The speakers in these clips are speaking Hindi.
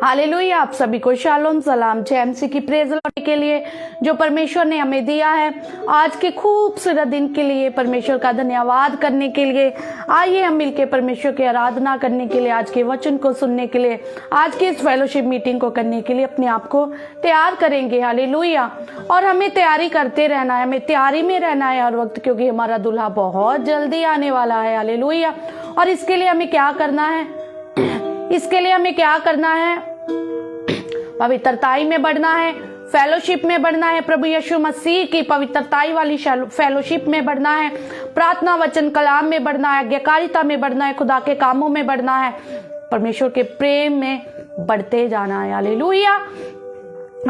हालेलुया। आप सभी को शालोम सलाम। जेएमसी की प्रेज लौटने के लिए जो परमेश्वर ने हमें दिया है, आज के खूबसूरत दिन के लिए परमेश्वर का धन्यवाद करने के लिए आइए हम मिलकर परमेश्वर की आराधना करने के लिए, आज के वचन को सुनने के लिए, आज की इस फेलोशिप मीटिंग को करने के लिए अपने आप को तैयार करेंगे। हालेलुया। और हमें तैयारी करते रहना है, हमें तैयारी में रहना है हर वक्त, क्योंकि हमारा दूल्हा बहुत जल्दी आने वाला है। हालेलुया। और इसके लिए हमें क्या करना है? इसके लिए हमें क्या करना है? पवित्रताई में बढ़ना है, फेलोशिप में बढ़ना है, प्रभु यीशु मसीह की पवित्रताई वाली फेलोशिप में बढ़ना है, प्रार्थना वचन कलाम में बढ़ना है, आज्ञाकारिता में बढ़ना है, खुदा के कामों में बढ़ना है, परमेश्वर के प्रेम में बढ़ते जाना है। हालेलुया।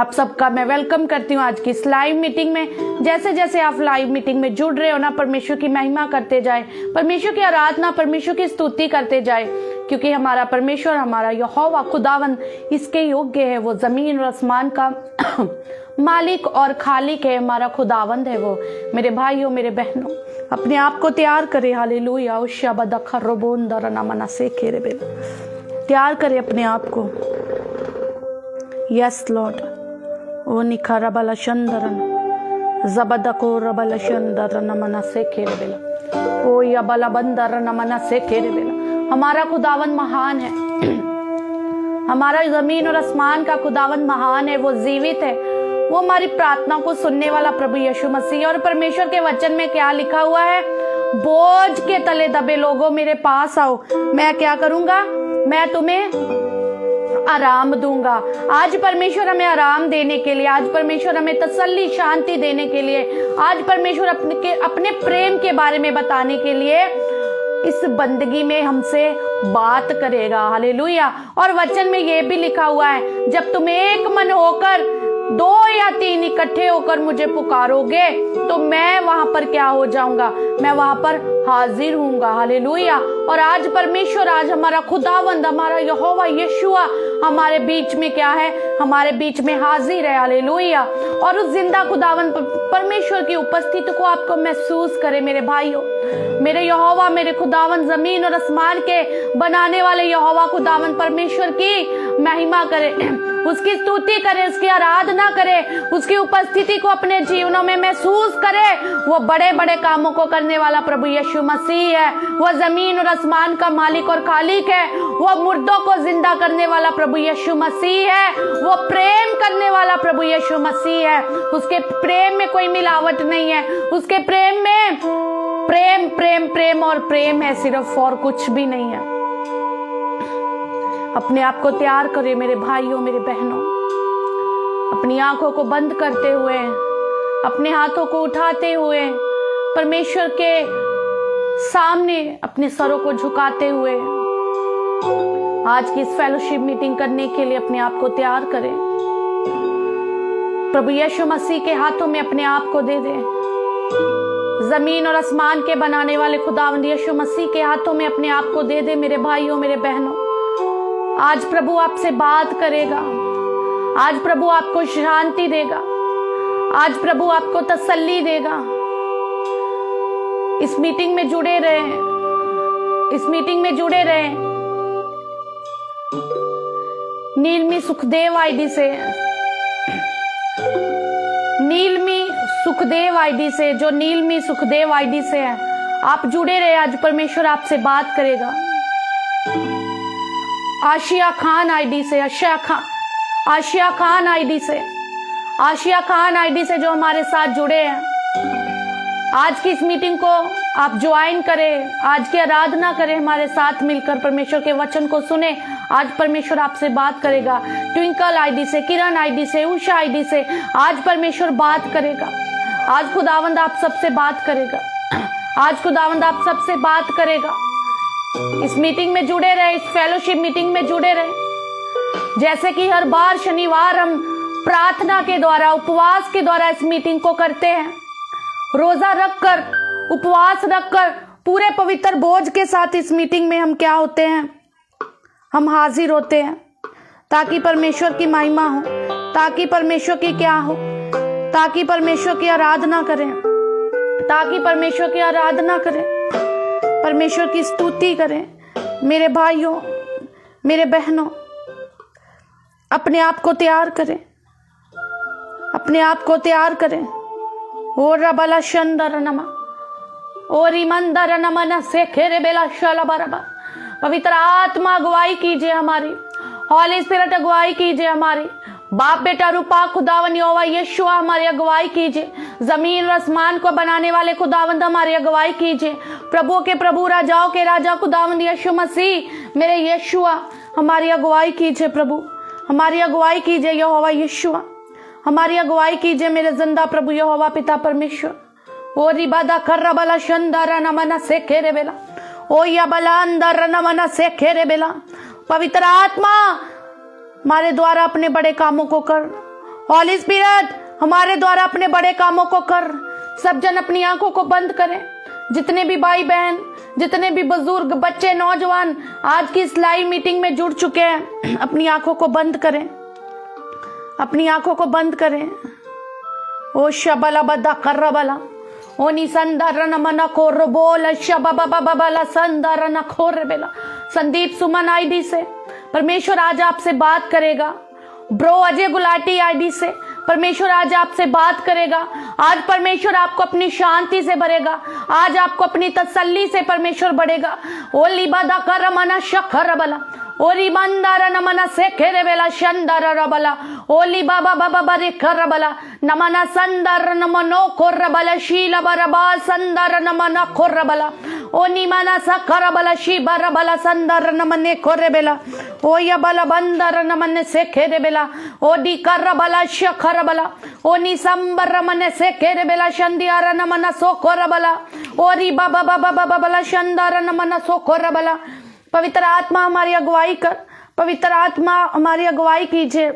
आप सबका मैं वेलकम करती हूँ आज की इस लाइव मीटिंग में। जैसे जैसे आप लाइव मीटिंग में जुड़ रहे हो ना, परमेश्वर की महिमा करते जाए, परमेश्वर की आराधना, परमेश्वर की स्तुति करते जाए, क्योंकि हमारा परमेश्वर, हमारा यहोवा खुदावन इसके योग्य है। वो जमीन और आसमान का मालिक और खालिक है, हमारा खुदावंद है वो। मेरे भाइयों, मेरे बहनों, अपने आप को तैयार करे। हालेलुया। तैयार करे अपने आप को। Yes lord. ओ निखरबल शंदरन जबदको रबल शंदरन मना से खेरे बेला। ओ यबला बंदरन मना से खेरे बेला। हमारा खुदावन महान है। हमारा जमीन और आसमान का खुदावन महान है। वो जीवित है। वो हमारी प्रार्थना को सुनने वाला प्रभु यीशु मसीह। और परमेश्वर के वचन में क्या लिखा हुआ है? बोझ के तले दबे लोगों मेरे पास आओ, मैं क्या करूंगा? मैं तुम्हें आराम दूंगा। आज परमेश्वर हमें आराम देने के लिए, आज परमेश्वर हमें तसल्ली, शांति देने के लिए, आज परमेश्वर अपने प्रेम के बारे में बताने के लिए इस बंदगी में हमसे बात करेगा। हालेलुया। और वचन में यह भी लिखा हुआ है, जब तुम एक मन होकर 2 या 3 इकट्ठे होकर मुझे पुकारोगे तो मैं वहां पर क्या हो जाऊंगा? मैं वहां पर हाजिर हूंगा। हालेलुया। और आज परमेश्वर, आज हमारा खुदावंद, हमारा यहोवा यीशुआ हमारे बीच में क्या है? हमारे बीच में हाजिर है। हालेलुया। और उस जिंदा खुदावंद परमेश्वर की उपस्थिति को आपको महसूस करे मेरे भाइयों। मेरे यहोवा, मेरे खुदावंद, जमीन और आसमान के बनाने वाले यहोवा खुदावंद परमेश्वर की महिमा करे, उसकी स्तुति करे, उसकी आराधना करे, उसकी उपस्थिति को अपने जीवनों में महसूस करे। वो बड़े बड़े कामों को करने वाला प्रभु यीशु मसीह है। वो जमीन और आसमान का मालिक और खालिक है। वो मुर्दों को जिंदा करने वाला प्रभु यीशु मसीह है। वो प्रेम करने वाला प्रभु यीशु मसीह है। उसके प्रेम में कोई मिलावट नहीं है। उसके प्रेम में प्रेम प्रेम प्रेम और प्रेम है सिर्फ, और कुछ भी नहीं है। अपने आप को तैयार करें मेरे भाइयों, मेरे बहनों। अपनी आंखों को बंद करते हुए, अपने हाथों को उठाते हुए, परमेश्वर के सामने अपने सरों को झुकाते हुए आज की इस फेलोशिप मीटिंग करने के लिए अपने आप को तैयार करें। प्रभु यीशु मसीह के हाथों में अपने आप को दे दें। जमीन और आसमान के बनाने वाले खुदावंद यीशु मसीह के हाथों में अपने आप को दे दे मेरे भाइयों, मेरे बहनों। आज प्रभु आपसे बात करेगा। आज प्रभु आपको शांति देगा। आज प्रभु आपको तसल्ली देगा। इस मीटिंग में जुड़े रहें, इस मीटिंग में जुड़े रहें। नीलमी सुखदेव आईडी से, नीलमी सुखदेव आईडी से, जो नीलमी सुखदेव आईडी से है, आप जुड़े रहे। आज परमेश्वर आपसे बात करेगा। आशिया खान आईडी से, आशिया खान आईडी से, आशिया खान आईडी से जो हमारे साथ जुड़े हैं, आज की इस मीटिंग को आप ज्वाइन करें, आज की आराधना करें, हमारे साथ मिलकर परमेश्वर के वचन को सुने। आज परमेश्वर आपसे बात करेगा। ट्विंकल आईडी से, किरण आईडी से, उषा आईडी से आज परमेश्वर बात करेगा। आज खुदावंद आप सबसे बात करेगा। आज खुदावंद आप सबसे बात करेगा। इस मीटिंग में जुड़े रहे, इस फेलोशिप मीटिंग में जुड़े रहे। जैसे कि हर बार शनिवार हम प्रार्थना के द्वारा, उपवास के द्वारा इस मीटिंग को करते हैं। रोजा रखकर, उपवास रखकर, पूरे पवित्र बोझ के साथ इस मीटिंग में हम क्या होते हैं? हम हाजिर होते हैं, ताकि परमेश्वर की महिमा हो, ताकि परमेश्वर की क्या हो, ताकि परमेश्वर की आराधना करें, ताकि परमेश्वर की आराधना करें, परमेश्वर की स्तुति करें। मेरे भाइयों, मेरे बहनों, अपने आप को तैयार करें, अपने आप को तैयार करें। ओ रबला शंदर नमा ओ रिमंदर नमन से खेरे बेला शला बरबा। पवित्र आत्मा अगुवाई कीजिए हमारी, हॉली स्पिरिट अगुवाई कीजिए हमारी। बाप बेटा रूपा खुदावन यहोवा यीशुआ हमारी अगुवाई कीजिए। जमीन और आसमान को बनाने वाले खुदावंद हमारी अगुवाई कीजिए। प्रभु के प्रभु राजाओं के राजा खुदावंद यीशु मसीह मेरे यीशुआ हमारी अगुवाई कीजिए। प्रभु हमारी अगुवाई कीजिए यहोवा यीशुआ, हमारी अगुवाई कीजिए मेरे जिंदा प्रभु यहोवा पिता परमेश्वर। ओ रिबादा खर्रबला शंदर नमन से खेरे बेला ओ या बला अंदर नमन से खेरे बेला। पवित्र आत्मा हमारे द्वारा अपने बड़े कामों को कर। हॉली स्पिरिट हमारे द्वारा अपने बड़े कामों को कर। सब जन अपनी आंखों को बंद करें, जितने भी भाई बहन, जितने भी बुजुर्ग, बच्चे, नौजवान आज की इस लाइव मीटिंग में जुड़ चुके हैं, अपनी आंखों को बंद करें, अपनी आंखों को बंद करें। ओ शबला बदा कर्रबला ओ निसंदर मना कोर बोल शबला संदर न खोर बेला। संदीप सुमन आईडी से परमेश्वर आज आपसे बात करेगा। ब्रो अजय गुलाटी आईडी से परमेश्वर आज आपसे बात करेगा। आज परमेश्वर आपको अपनी शांति से भरेगा, आज आपको अपनी तसल्ली से परमेश्वर बढ़ेगा। ओ लिबादा कर मना शखर बला ओ रिबंदर नमना से खेरे बेला शंदर रबला ओ लिबाबा बाबा बरे कर बला नमना संदर नमनो खोर बला शीला बरबा संदर नमना खोर बला ओ निमना सखर बला शी बरबला संदर नमने खोरे बेला ओ या बला बंदर नमने से खेरे बेला ओ डी कर बला शखर बला ओ निसंबर मन से खेरे बेला शंदियार नमना सो खोर बला ओ री बाबा बाबा बाबा बला शंदर नमना सो खोर बला। पवित्र आत्मा हमारी अगुवाई कर, पवित्र आत्मा हमारी अगुवाई कीजिए।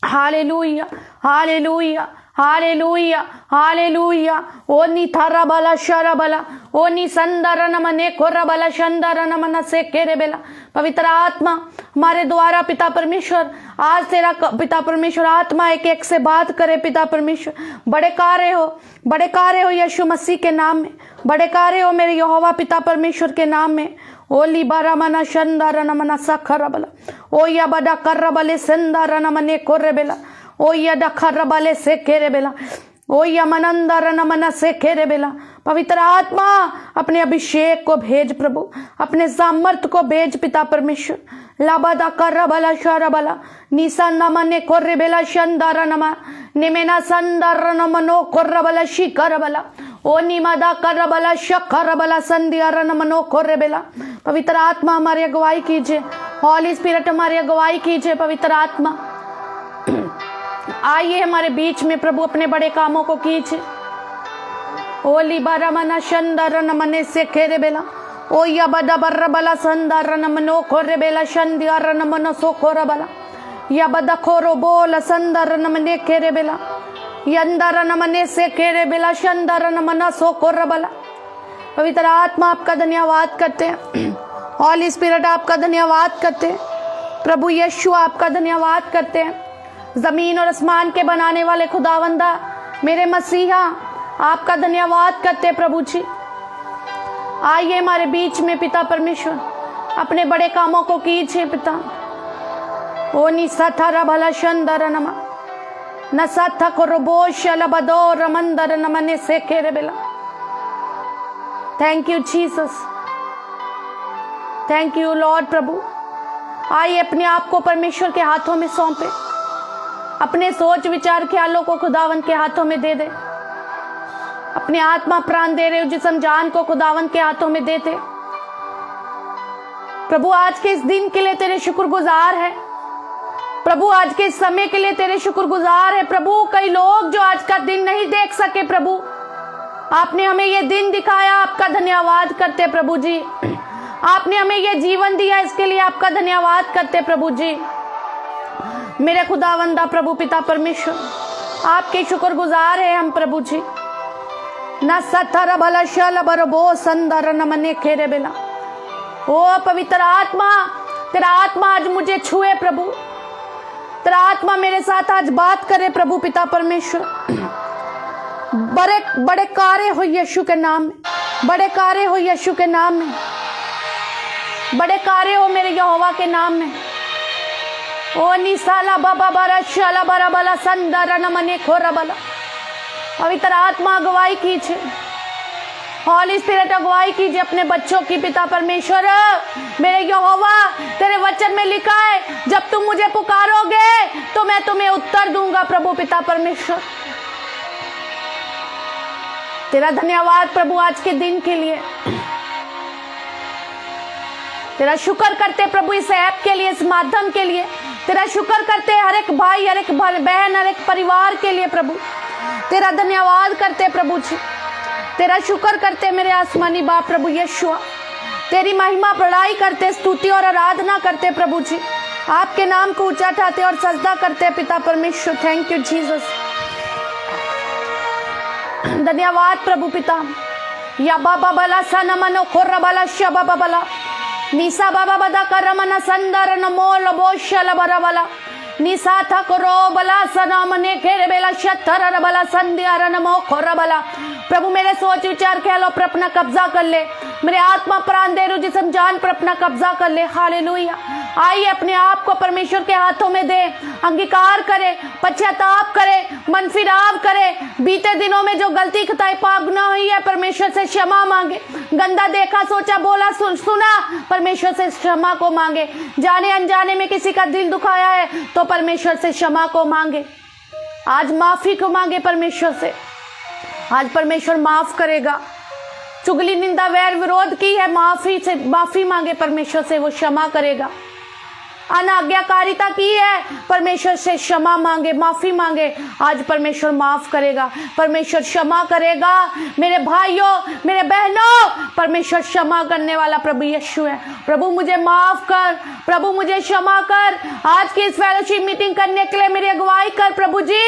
Hallelujah hallelujah hallelujah hallelujah. ओ नी थारा बला शरा बला ओ नी संदर नमने खोरा बला शंदर नमन से केरे बेला। पवित्र आत्मा हमारे द्वारा पिता परमेश्वर आज तेरा पिता परमेश्वर आत्मा एक एक से बात करे। पिता परमेश्वर बड़े कार्य हो, बड़े कार्य हो यीशु मसीह के नाम में, बड़े कार्य हो मेरे यहोवा पिता परमेश्वर के नाम में। ओ लिबारा मना शंदर नमना सखर बला ओ या बड़ा कर बले संदर नमने कोरे बेला ओ या डखर बले से केरे बेला ओ या मनंदर नमन से खेरे बेला। पवित्र आत्मा अपने अभिषेक को भेज प्रभु, अपने सामर्थ को भेज पिता परमेश्वर। लाबादा कर बला शर बला निसा नमने कोरे बेला शंदर नमा निमेना संदर नमनो कोर बला शिकर बला ओ निमदा कर बला शखर बला संदियर नमनो कोरे बेला। पवित्र आत्मा हमारी अगुवाई कीजिए, हॉली स्पिरिट हमारी अगुवाई कीजिए। पवित्र आत्मा आइए हमारे बीच में प्रभु, अपने बड़े कामों को कीजिए। ओ लिबारा मना शंदर नमने से खेरे बेला ओ या बदा बर बला संदर नमनो खोरे बेला शंदियर नमनो सो खोर बला या बदा खोरो बोल संदर नमने खेरे बेला यंदर नमने से खेरे बेला शंदर नमना सो खोर बला। पवित्र आत्मा आपका धन्यवाद करते हैं, हॉली स्पिरिट आपका धन्यवाद करते हैं, प्रभु यीशु आपका धन्यवाद करते हैं। जमीन और आसमान के बनाने वाले खुदावंदा मेरे मसीहा आपका धन्यवाद करते प्रभु जी। आइए हमारे बीच में पिता परमेश्वर, अपने बड़े कामों को कीजिए पिता। ओ निसथर भला शंदर नमा न सथ को रोबोश लबदो रमंदर नमने से केरे बेला। Thank you Jesus, thank you lord प्रभु। आइए अपने आप को परमेश्वर के हाथों में सौंपे, अपने सोच विचार ख्यालों को खुदावन के हाथों में दे दे। अपने आत्मा प्राण दे रहे हो जिसम जान को खुदावन के हाथों में देते प्रभु। आज के इस दिन के लिए तेरे शुक्रगुजार है प्रभु, आज के इस समय के लिए तेरे शुक्रगुजार है प्रभु। कई लोग जो आज का दिन नहीं देख सके प्रभु, आपने हमें ये दिन दिखाया, आपका धन्यवाद करते प्रभु जी। आपने हमें ये जीवन दिया, इसके लिए आपका धन्यवाद करते प्रभु जी। मेरे खुदावंदा प्रभु पिता परमेश्वर, आपके शुक्रगुजार है हम प्रभु जी। न सथर भला शल बरबो संदर नमने खेरे बेला। ओ पवित्र आत्मा, तेरा आत्मा आज मुझे छुए प्रभु, तेरा आत्मा मेरे साथ आज बात करे प्रभु पिता परमेश्वर। बड़े बड़े कार्य हो यीशु के नाम में, बड़े कार्य हो यीशु के नाम में, बड़े कार्य हो मेरे यहोवा के नाम में। ओ निसाला बाबा बारा शाला बारा बला संदर नमने खोरा बला। पवित्र आत्मा अगुवाई कीजिए, हॉली स्पिरिट अगुवाई कीजिए अपने बच्चों की। पिता परमेश्वर, मेरे यहोवा तेरे वचन में लिखा है, जब तुम मुझे पुकारोगे तो मैं तुम्हें उत्तर दूंगा। प्रभु पिता परमेश्वर, तेरा धन्यवाद प्रभु आज के दिन के लिए। तेरा शुक्र करते प्रभु इस ऐप के लिए, इस माध्यम के लिए। तेरा शुक्र करते हर एक भाई, हर एक बहन, हर एक परिवार के लिए प्रभु। तेरा धन्यवाद करते प्रभु जी, तेरा शुक्र करते मेरे आसमानी बाप प्रभु यीशुआ। तेरी महिमा बड़ाई करते, स्तुति और आराधना करते प्रभु जी। आपके नाम को ऊंचा उठाते और सजदा करते पिता परमेश्वर। थैंक यू जीसस, धन्यवाद प्रभु पिता। या बाबा बला सन मनो खोर बला शबा बला निसा बाबा बदा करमना संदर नमो लबो शल बरा बला निसा था करो बला सना मने खेरे बेला शतर बला संध्या नमो खोर बला। प्रभु मेरे सोच विचार ख्यालों पर अपना कब्जा कर ले, मेरे आत्मा प्राण दे जिस्म जान पर अपना कब्जा कर ले। हालेलुया। आइए अपने आप को परमेश्वर के हाथों में दे, अंगीकार करे, पश्चाताप करे, मन फिराव करे। बीते दिनों में जो गलती खताई पाप गुनाह हुई है परमेश्वर से क्षमा मांगे। गंदा देखा सोचा बोला सुना परमेश्वर से क्षमा को मांगे। जाने अनजाने में किसी का दिल दुखाया है तो परमेश्वर से क्षमा को मांगे। आज माफी को मांगे परमेश्वर से। आज परमेश्वर माफ करेगा। चुगली निंदा वैर विरोध की है, माफी मांगे परमेश्वर से, वो क्षमा करेगा। अनाज्ञाकारिता की है, परमेश्वर से क्षमा मांगे, माफी मांगे। आज परमेश्वर माफ करेगा, परमेश्वर क्षमा करेगा। मेरे भाइयों, मेरे बहनों, परमेश्वर क्षमा करने वाला प्रभु यीशु है। प्रभु मुझे माफ कर, प्रभु मुझे क्षमा कर। आज की इस फेलोशिप मीटिंग करने के लिए मेरी अगुवाई कर प्रभु जी।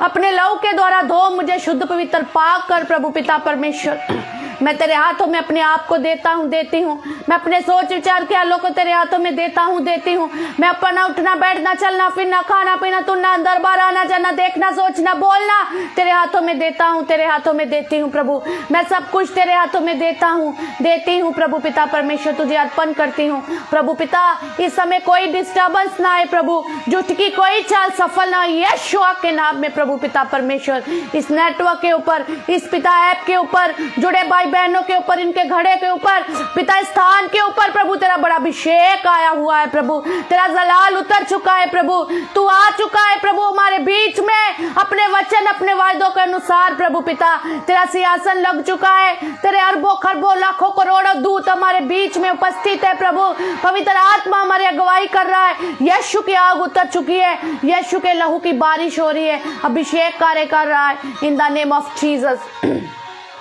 अपने लहू के द्वारा धो मुझे शुद्ध पवित्र पाक कर प्रभु पिता परमेश्वर। मैं तेरे हाथों में अपने आप को देता हूँ, देती हूँ। मैं अपने सोच विचार ख्यालों को तेरे हाथों में देता हूँ, देती हूँ। मैं अपना उठना बैठना चलना फिरना खाना पीना तुरना अंदर बाहर आना जाना देखना सोचना बोलना तेरे हाथों में देता हूँ, तेरे हाथों में देती हूँ प्रभु। मैं सब कुछ तेरे हाथों में देता हूँ, देती हूँ प्रभु पिता परमेश्वर। तुझे अर्पण करती हूँ प्रभु पिता। इस समय कोई डिस्टर्बेंस ना आए प्रभु, झूठ की कोई चाल सफल ना हो यीशु के नाम में प्रभु पिता परमेश्वर। इस नेटवर्क के ऊपर, इस पिता ऐप के ऊपर जुड़े भाई बहनों के ऊपर, इनके घड़े के ऊपर पिता स्थान के ऊपर प्रभु तेरा बड़ा अभिषेक आया हुआ है प्रभु। तेरा जलाल उतर चुका है प्रभु, तू आ चुका है प्रभु हमारे बीच में। अपने वचन अपने वायदों के अनुसार प्रभु पिता तेरा सिंहासन लग चुका है। तेरे अरबों खरबों लाखों करोड़ों दूत हमारे बीच में उपस्थित है प्रभु। पवित्र आत्मा हमारी अगुवाई कर रहा है। यीशु की आग उतर चुकी है, यीशु के लहू की बारिश हो रही है, अभिषेक कार्य कर रहा है। In the name of Jesus,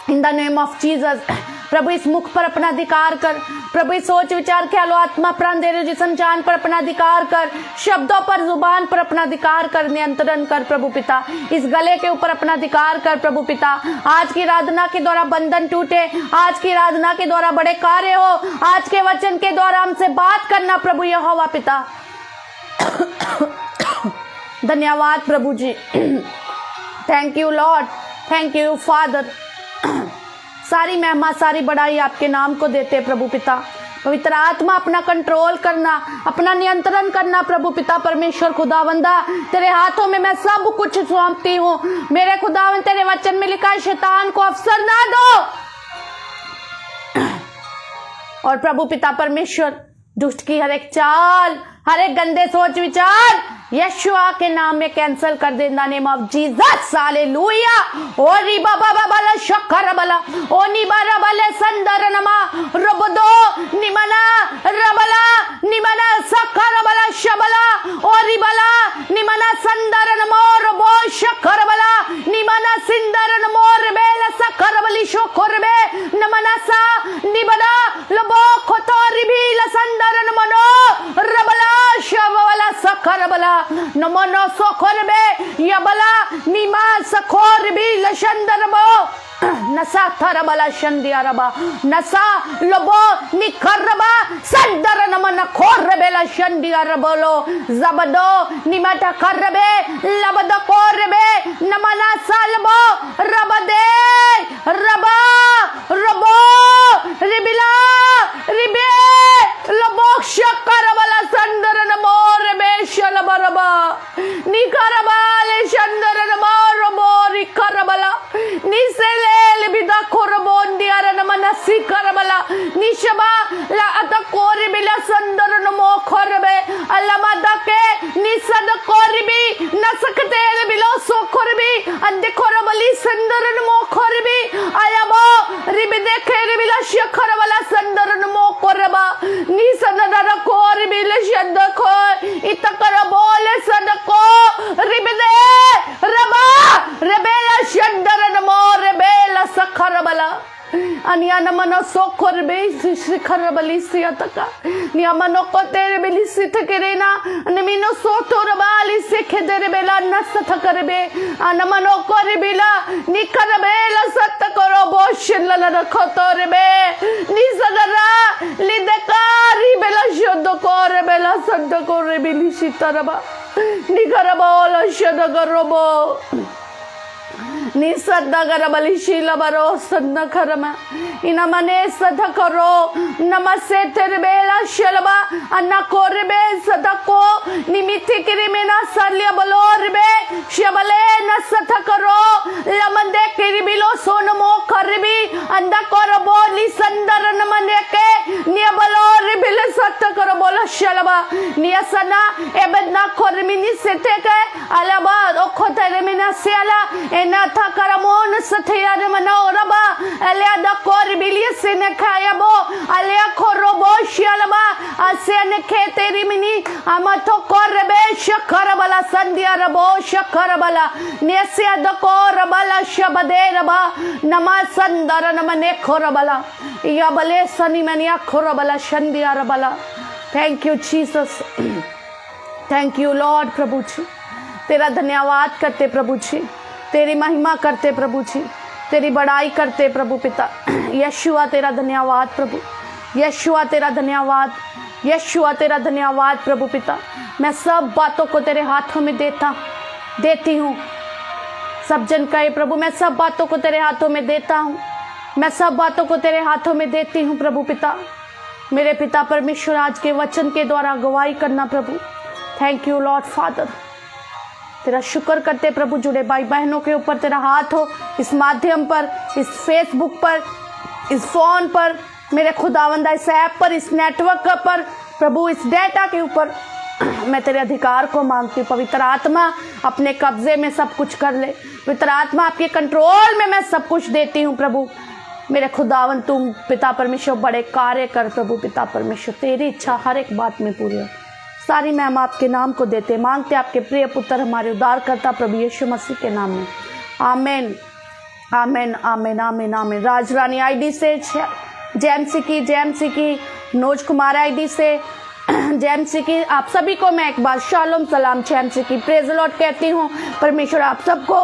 in the name of Jesus प्रभु इस मुख पर अपना अधिकार कर प्रभु। इस सोच विचार ख्यालों आत्मा प्राण दे जिस्म जान पर अपना अधिकार कर, शब्दों पर जुबान पर अपना अधिकार कर, नियंत्रण कर प्रभु पिता। इस गले के ऊपर अपना अधिकार कर प्रभु पिता। आज की आराधना के द्वारा बंधन टूटे, आज की आराधना के द्वारा बड़े कार्य हो, आज के वचन के द्वारा हमसे बात करना प्रभु यहोवा पिता। धन्यवाद प्रभु जी। Thank you lord, thank you father. सारी महिमा सारी बड़ाई आपके नाम को देते प्रभु पिता। पवित्र आत्मा अपना कंट्रोल करना, अपना नियंत्रण करना प्रभु पिता परमेश्वर खुदावंदा। तेरे हाथों में मैं सब कुछ सौंपती हूँ मेरे खुदावंद। तेरे वचन में लिखा है शैतान को अवसर ना दो। और प्रभु पिता परमेश्वर दुष्ट की हर एक चाल, हर एक गंदे सोच विचार यीशुआ के नाम में कैंसिल कर दे। In the name of Jesus hallelujah. ओ री बाबा बाबा शक्कर बला ओ निबारा बले संदर नमा रबदो निमना रबला निमना शक्कर बला शबला ओ री बला निमना संदर नमो रबो शक्कर बला निमना सिंदर नमो रबेला शक्कर बली शोखर बे नमना सा निबदा लबो खोतो रिबीला संदर नमनो रबला शबला शक्कर बला नमो नो सोखर बे यबला निमा सखोर भी लशंदर बो नसा थरबला शंदिया रबा नसा लबो निखरबा संदर नमन खोर बेला शंदिया रबोलो जबदो निमटा करबे लबद कोरबे नमना सालबो रबदे रबा रबो रिबिला रिबे लबो शक्कर बला संदर नमो रबे शलब निकरबाले चंदरन मोर मोरी करबला निसेले बिदा कोरबोंदियार नमनसी करबला निशबा ला अतकोरी बिला संदरन मो खरबे अल्लामा के निसद कोरबी नसकते बिलो सो कोरबी अंदे कोरबली संदरन मो कोरबी आयाबो रिबिदे खेरे बिला शखरबला संदरन मो कोरबा निसदर कोरबी ले शद को इतकर बोले सदको रिबिदे रबा रेबेला शंदरन मो रेबेला सखरबला अनियाना मनो सोखर बे शिखर बली सियतका निया मनो को तेरे बेली सिथ करेना नमिनो सोतोर बाली सिखे तेरे बेला नसथ करबे अन मनो को रे बेला निकर बेला सत करो बोशन ल रखो तोरे बे निसदरा लिदकारी बेला शब्द को रे बेला सद को रे बेली सितरबा निकर बोल शद करबो निसद्दगर बलिशील बरो सद्न खरमा इन मने सद करो नमसे तेरे बेला शलबा अन्ना कोरबे सदको निमिति किरिमेना सल्य बलोरबे शबले न सथ करो लमंदे किरिबिलो सोनमो करबी अंदा करबो निसंदर नमने के नियबलोर बिल सत करो बोलो शलबा नियसना एबदना कोरमिनी सेते के अलबा ओखो तेरे मिना सेला एना था करमोन सथियार मनोरबा अलिया द कोरबिलिय से न खायबो अलिया खोरोबो शलबा असे न खेतेरी मिनी अमथो कोरबे शखरबला संध्यारबो शखरबला नेस्य द कोरबला शबदेरबा नमा संदर नमने खोरबला या बले सनी मनिया खोरबला संध्यारबला thank you Jesus thank you lord प्रभु जी तेरा धन्यवाद करते प्रभु जी तेरी महिमा करते प्रभु जी तेरी बड़ाई करते प्रभु पिता यशुआ तेरा धन्यवाद प्रभु यशुआ तेरा धन्यवाद यशुआ तेरा धन्यवाद प्रभु पिता मैं सब बातों को तेरे हाथों में देती हूँ सब जन कहे प्रभु मैं सब बातों को तेरे हाथों में देता हूँ मैं सब बातों को तेरे हाथों में देती हूँ प्रभु पिता मेरे पिता परमेश्वर आज के वचन के द्वारा गवाही करना प्रभु थैंक यू लॉर्ड फादर तेरा शुक्र करते प्रभु जुड़े भाई बहनों के ऊपर तेरा हाथ हो इस माध्यम पर इस फेसबुक पर इस फोन पर मेरे खुदावंदा इस ऐप पर इस नेटवर्क पर प्रभु इस डेटा के ऊपर मैं तेरे अधिकार को मांगती हूँ पवित्र आत्मा अपने कब्जे में सब कुछ कर ले पवित्र आत्मा आपके कंट्रोल में मैं सब कुछ देती हूँ प्रभु मेरे खुदावन तुम पिता परमेश्वर बड़े कार्य कर प्रभु पिता परमेश्वर तेरी इच्छा हर एक बात में पूरी हो सारी मैं हम आपके नाम को देते मांगते आपके प्रिय पुत्र हमारे उद्धारकर्ता प्रभु यीशु मसीह के नाम में आमेन आमेन आमेन आमेन आमेन राज रानी आईडी से जेएमसी की नोज कुमार आईडी से जेएमसी की आप सभी को मैं एक बार शालोम सलाम जेएमसी की प्रेज लॉर्ड कहती हूँ परमेश्वर आप सबको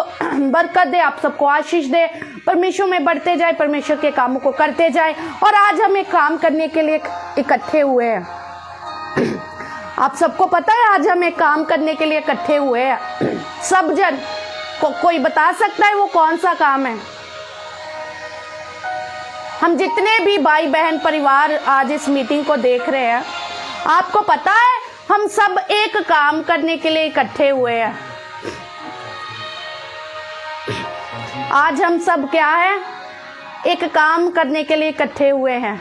बरकत दे आप सबको आशीष दे परमेश्वर में बढ़ते जाए परमेश्वर के कामों को करते जाए और आज हम एक काम करने के लिए इकट्ठे हुए हैं आप सबको पता है आज हम एक काम करने के लिए इकट्ठे हुए हैं सब जन कोई बता सकता है वो कौन सा काम है हम जितने भी भाई बहन परिवार आज इस मीटिंग को देख रहे हैं आपको पता है हम सब एक काम करने के लिए इकट्ठे हुए हैं आज हम सब क्या है एक काम करने के लिए इकट्ठे हुए हैं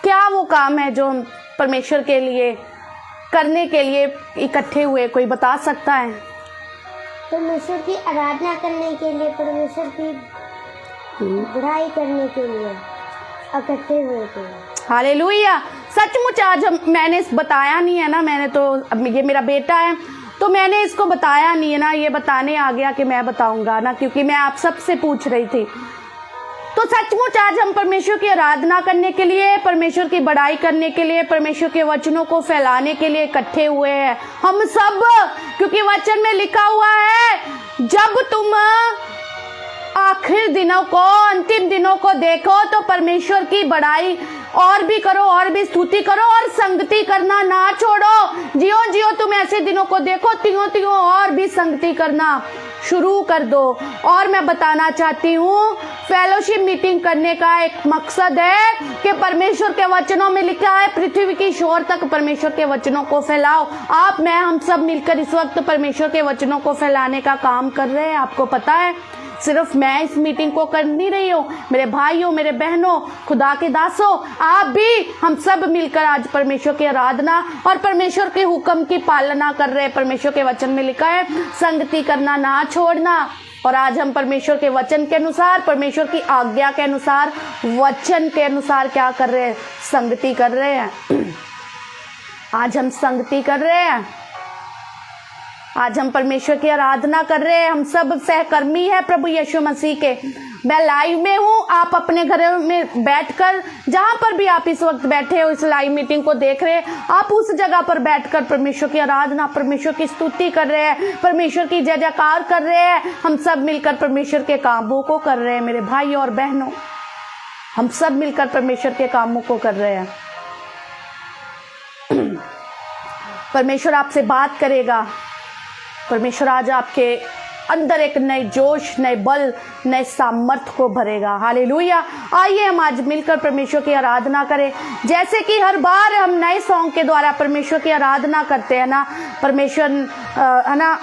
क्या वो काम है जो हम परमेश्वर के लिए करने के लिए इकट्ठे हुए कोई बता सकता है परमेश्वर की आराधना करने के लिए परमेश्वर की बुराई करने के लिए इकट्ठे हुए थे हालेलुया सचमुच आज मैंने बताया नहीं है ना मैंने तो ये मेरा बेटा है तो मैंने इसको बताया नहीं है ना ये बताने आ गया कि मैं बताऊंगा ना क्योंकि मैं आप सबसे पूछ रही थी तो सचमुच आज हम परमेश्वर की आराधना करने के लिए परमेश्वर की बड़ाई करने के लिए परमेश्वर के वचनों को फैलाने के लिए इकट्ठे हुए हैं हम सब क्योंकि वचन में लिखा हुआ है जब तुम आखिर दिनों को अंतिम दिनों को देखो तो परमेश्वर की बड़ाई और भी करो और भी स्तुति करो और संगति करना ना छोड़ो जियो जियो तुम ऐसे दिनों को देखो त्यों त्यों और भी संगति करना शुरू कर दो और मैं बताना चाहती हूँ फेलोशिप मीटिंग करने का एक मकसद है कि परमेश्वर के वचनों में लिखा है पृथ्वी की शोर तक परमेश्वर के वचनों को फैलाओ। आप मैं हम सब मिलकर इस वक्त परमेश्वर के वचनों को फैलाने का काम कर रहे हैं। आपको पता है सिर्फ मैं इस मीटिंग को कर नहीं रही हूँ, मेरे भाइयों, मेरे बहनों, खुदा के दासों, आप भी, हम सब मिलकर आज परमेश्वर की आराधना और परमेश्वर के हुक्म की पालना कर रहे हैं। परमेश्वर के वचन में लिखा है संगति करना ना छोड़ना, और आज हम परमेश्वर के वचन के अनुसार, परमेश्वर की आज्ञा के अनुसार, वचन के अनुसार क्या कर रहे हैं? संगति कर रहे हैं। आज हम संगति कर रहे हैं, आज हम परमेश्वर की आराधना कर रहे हैं। हम सब सहकर्मी हैं प्रभु यीशु मसीह के। मैं लाइव में हूँ, आप अपने घर में बैठकर, जहां पर भी आप इस वक्त बैठे हो, इस लाइव मीटिंग को देख रहे हैं, आप उस जगह पर बैठकर परमेश्वर की आराधना, परमेश्वर की स्तुति कर रहे हैं, परमेश्वर की जय जयकार कर रहे हैं। हम सब मिलकर परमेश्वर के कामों को कर रहे हैं। मेरे भाइयों और बहनों, हम सब मिलकर परमेश्वर के कामों को कर रहे हैं। परमेश्वर आपसे बात करेगा। परमेश्वर आज आपके अंदर एक नए जोश, नए बल, नए सामर्थ को भरेगा। हालेलुया। आइए हम आज मिलकर परमेश्वर की आराधना करें। जैसे कि हर बार हम नए सॉन्ग के द्वारा परमेश्वर की आराधना करते हैं ना, परमेश्वर है ना,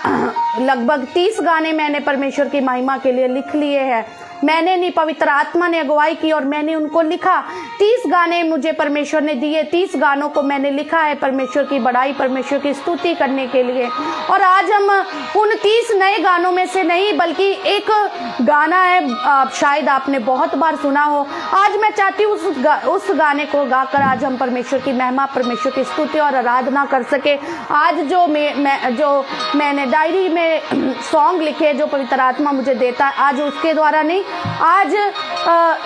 लगभग 30 गाने मैंने परमेश्वर की महिमा के लिए लिख लिए हैं। मैंने नहीं, पवित्र आत्मा ने अगुवाई की और मैंने उनको लिखा। 30 गाने मुझे परमेश्वर ने दिए, 30 गानों को मैंने लिखा है परमेश्वर की बड़ाई, परमेश्वर की स्तुति करने के लिए। और आज हम उन 30 नए गानों में से नहीं, बल्कि एक गाना है, शायद आपने बहुत बार सुना हो। आज मैं चाहती हूँ उस गाने को गाकर आज हम परमेश्वर की महिमा, परमेश्वर की स्तुति और आराधना कर सके। आज जो मैंने डायरी में सॉन्ग लिखे, जो पवित्र आत्मा मुझे देता है, आज उसके द्वारा नहीं, आज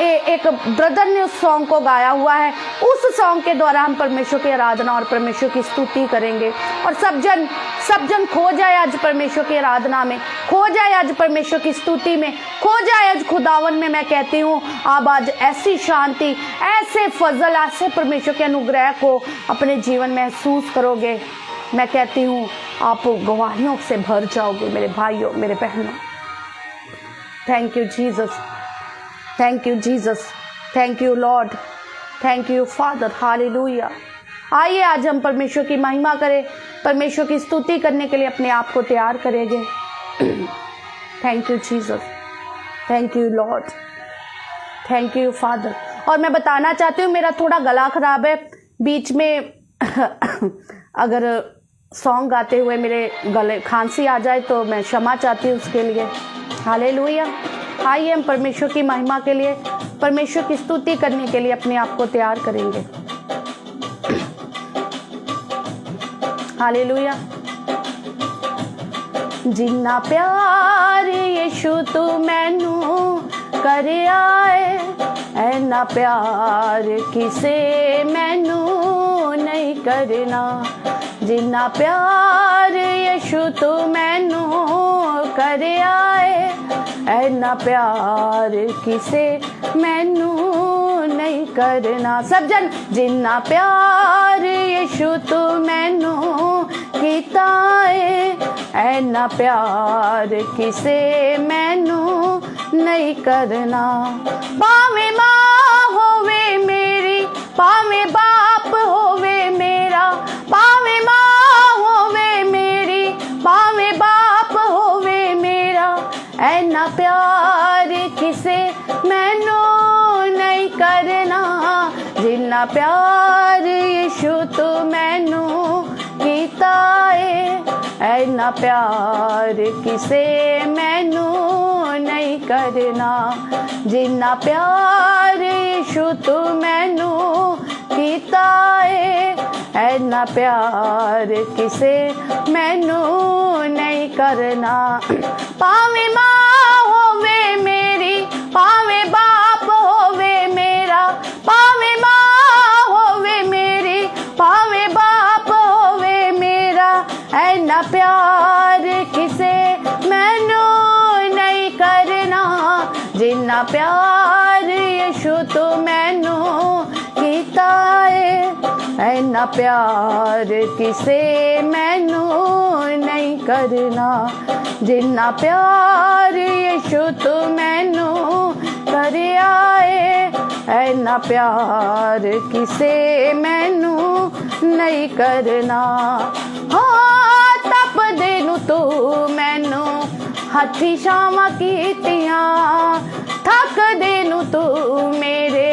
एक ब्रदर ने उस सॉन्ग को गाया हुआ है। उस सॉन्ग के द्वारा हम परमेश्वर की आराधना और परमेश्वर की स्तुति करेंगे। और सब जन खो जाए आज परमेश्वर की आराधना में, खो जाए आज परमेश्वर की स्तुति में, खो जाए आज खुदावन में। मैं कहती हूँ आप आज ऐसी शांति, ऐसे फजल, ऐसे परमेश्वर के अनुग्रह को अपने जीवन में महसूस करोगे। मैं कहती हूँ आप गवाहियों से भर जाओगे मेरे भाइयों, मेरे बहनों। Thank you Jesus, thank you Jesus, thank you lord, thank you father. Hallelujah. आइए आज हम परमेश्वर की महिमा करें, परमेश्वर की स्तुति करने के लिए अपने आप को तैयार करेंगे। Thank you Jesus, thank you lord, thank you father. और मैं बताना चाहती हूँ मेरा थोड़ा गला खराब है, बीच में अगर सॉन्ग गाते हुए मेरे गले खांसी आ जाए तो मैं क्षमा चाहती हूँ उसके लिए। हालेलुया। आइए हम परमेश्वर की महिमा के लिए, परमेश्वर की स्तुति करने के लिए अपने आप को तैयार करेंगे। हालेलुया। जिन्ना प्यार यीशु तू मैनू कर आए, ऐना प्यार किसे मैनू नहीं करना। जिन्ना प्यार यीशु तू मैनू कर आए, ऐना प्यार किसे मैनू नहीं करना। सब जन, जिन्ना प्यार यीशु तू मैनू कीता है, ऐना प्यार किसे मैनू नहीं करना। भावे मां होवे मेरी, भावे बाप होवे मेरा, भावे मां होवे मेरी, भावे बाप होवे मेरा, ऐना प्यार किसे मैनू नहीं करना। जिन्ना प्यार यीशु तू मैनू कीता है, ऐना प्यार किसे मैनू नहीं करना। जिन्ना प्यार यीशु तू मैनू कीता है, ऐना प्यार किसे मैनू नहीं करना। भावे मां होवे मेरी, भावे बाप होवे मेरा, भावे मां होवे मेरी, भावे बाप होवे मेरा, ऐना प्यार किसे मैनू नहीं करना। जिन्ना प्यार यीशु तू मैनू कीता है, ऐना प्यार किसे मैनू नहीं करना। जिन्ना प्यार यीशु तू मैनू कर जरिया ऐना प्यार किसे मैनू नहीं करना। हाँ तप देनू तू मैनू हथी छावां कीतियां, थक देनू तू मेरे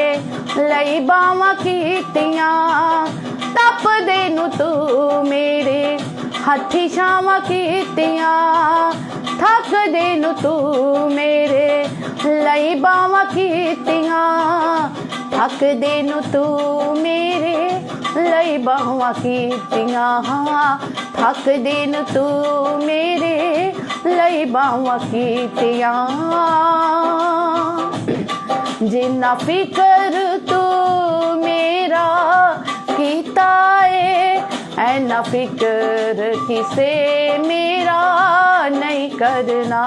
लई बावां कीतियां, तप देनू तू मेरे हथी छावां कीतियां, थक देनू तू मेरे लई बावां कीतियां, थक देनू तू मेरे लई बावां कीतियां, थक देनू तू मेरे लई बावां कीतियां। जिन्ना फिकर तू मेरा कीता ऐना फिक्र किसे मेरा नहीं करना।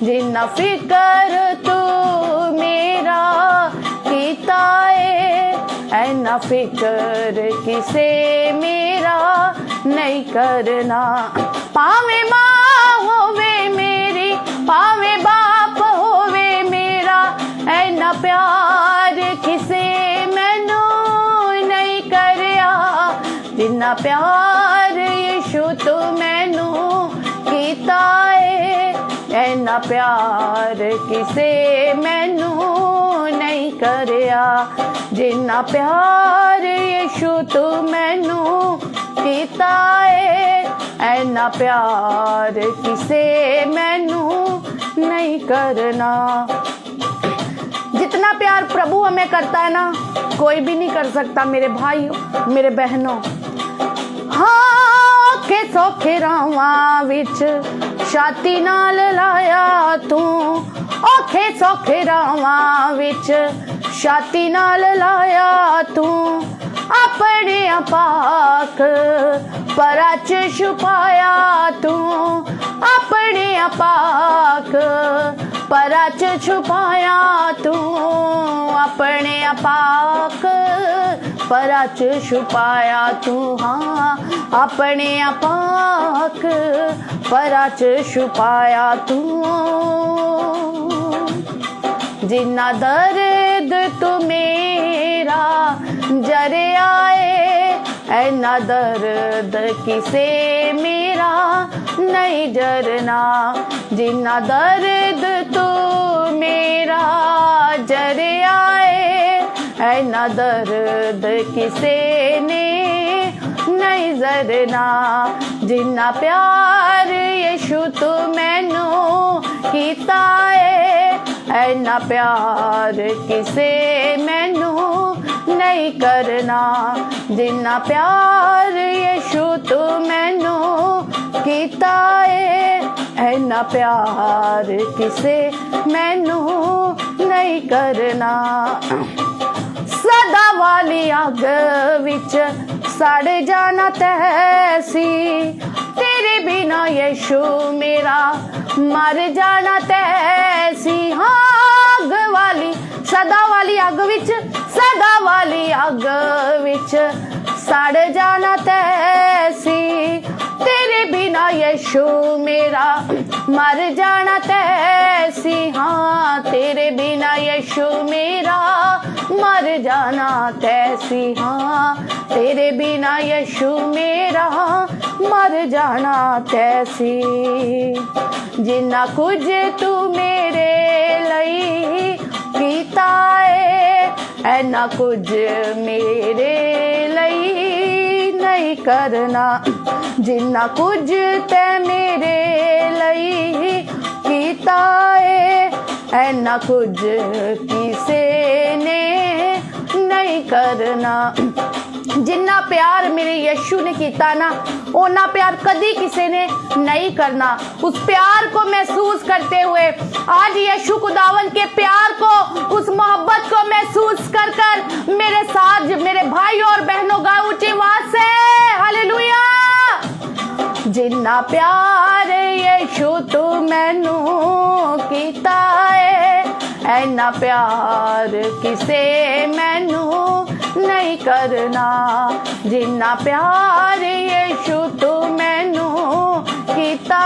जिन्ना फिक्र तू मेरा कीता ऐना फिक्र किसे मेरा नहीं करना। पावे माँ होवे मेरी पावे बाप होवे मेरा, ऐना प्यार किसे मैनू नहीं करया। जिन्ना प्यार यीशु तू मैनू कीता ऐना प्यार किसे मैनू नहीं करया। जिन्ना प्यार यीशु तू मैनू कीता ऐना प्यार किसे मैनू नहीं करना। जितना प्यार प्रभु हमें करता है ना, कोई भी नहीं कर सकता मेरे भाइयों मेरे बहनों। हाँ औखे सौखे रावां विच छाती नाल लाया तू, औखे सौखे रावां विच छाती नाल लाया तू, अपने पाक परा च छुपाया तू, अपने पाक परा च छुपाया तू, अपने पाक परा च छुपाया तू। हाँ अपने पाक परा च छुपाया तू। जिन्ना दर्द तू मेरा जरिया ऐना दर्द किसे मेरा नहीं जरना। जिन्ना दर्द तू मेरा जरिया ऐना दर्द किसे ने नहीं जरना। जिन्ना प्यार यीशु तू मैनू कीता ऐना प्यार किसे मैनू नहीं करना। जिन्ना प्यार यीशु तू मैनू कीता ऐना प्यार किसे मैनू नहीं करना। सदा वाली अग विच सड़ जाना तैसी, तेरे बिना यीशु मेरा मर जाना तैसी। हाँ अग वाली सदा वाली अग विच सदा वाली अग विच सड़ जाना तैसी, तेरे बिना यीशु मेरा मर जाना तैसी। हाँ तेरे बिना यीशु मेरा मर जाना तैसी। हाँ तेरे बिना यीशु मेरा मर जाना तैसी। जिन्ना कुछ तू मेरे लई कीता ऐना कुछ मेरे लई नहीं करना। जिन्ना कुछ ते मेरे लई कीता ऐना कुछ किसे ने नहीं करना। जिन्ना प्यार मेरे यीशु ने किया ना, ओना प्यार कदी किसी ने नहीं करना। उस प्यार को महसूस करते हुए आज यीशु खुदावन के प्यार को, उस मोहब्बत को महसूस कर कर मेरे साथ मेरे भाइयों और बहनों गा ऊंची आवाज से हालेलुया। जिन्ना प्यार यीशु तू मैनू कीता ऐना प्यार किसे मैनू नहीं करना। जिन्ना प्यार यीशु तू मैनू कीता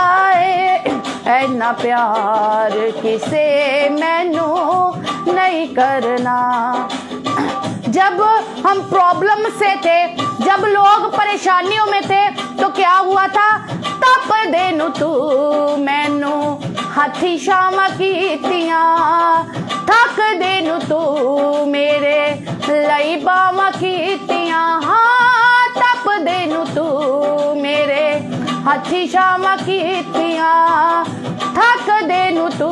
ऐना प्यार किसे मैनू नहीं करना। जब हम प्रॉब्लम से थे, जब लोग परेशानियों में थे, तो क्या हुआ था? तप देनु तू मैनू हाथी शामा कीतियां, थक देनु तू मेरे लई बावा कीतियां। हाँ, तप देनु तू मेरे हाथी शामा कीतियां, थक देनु तू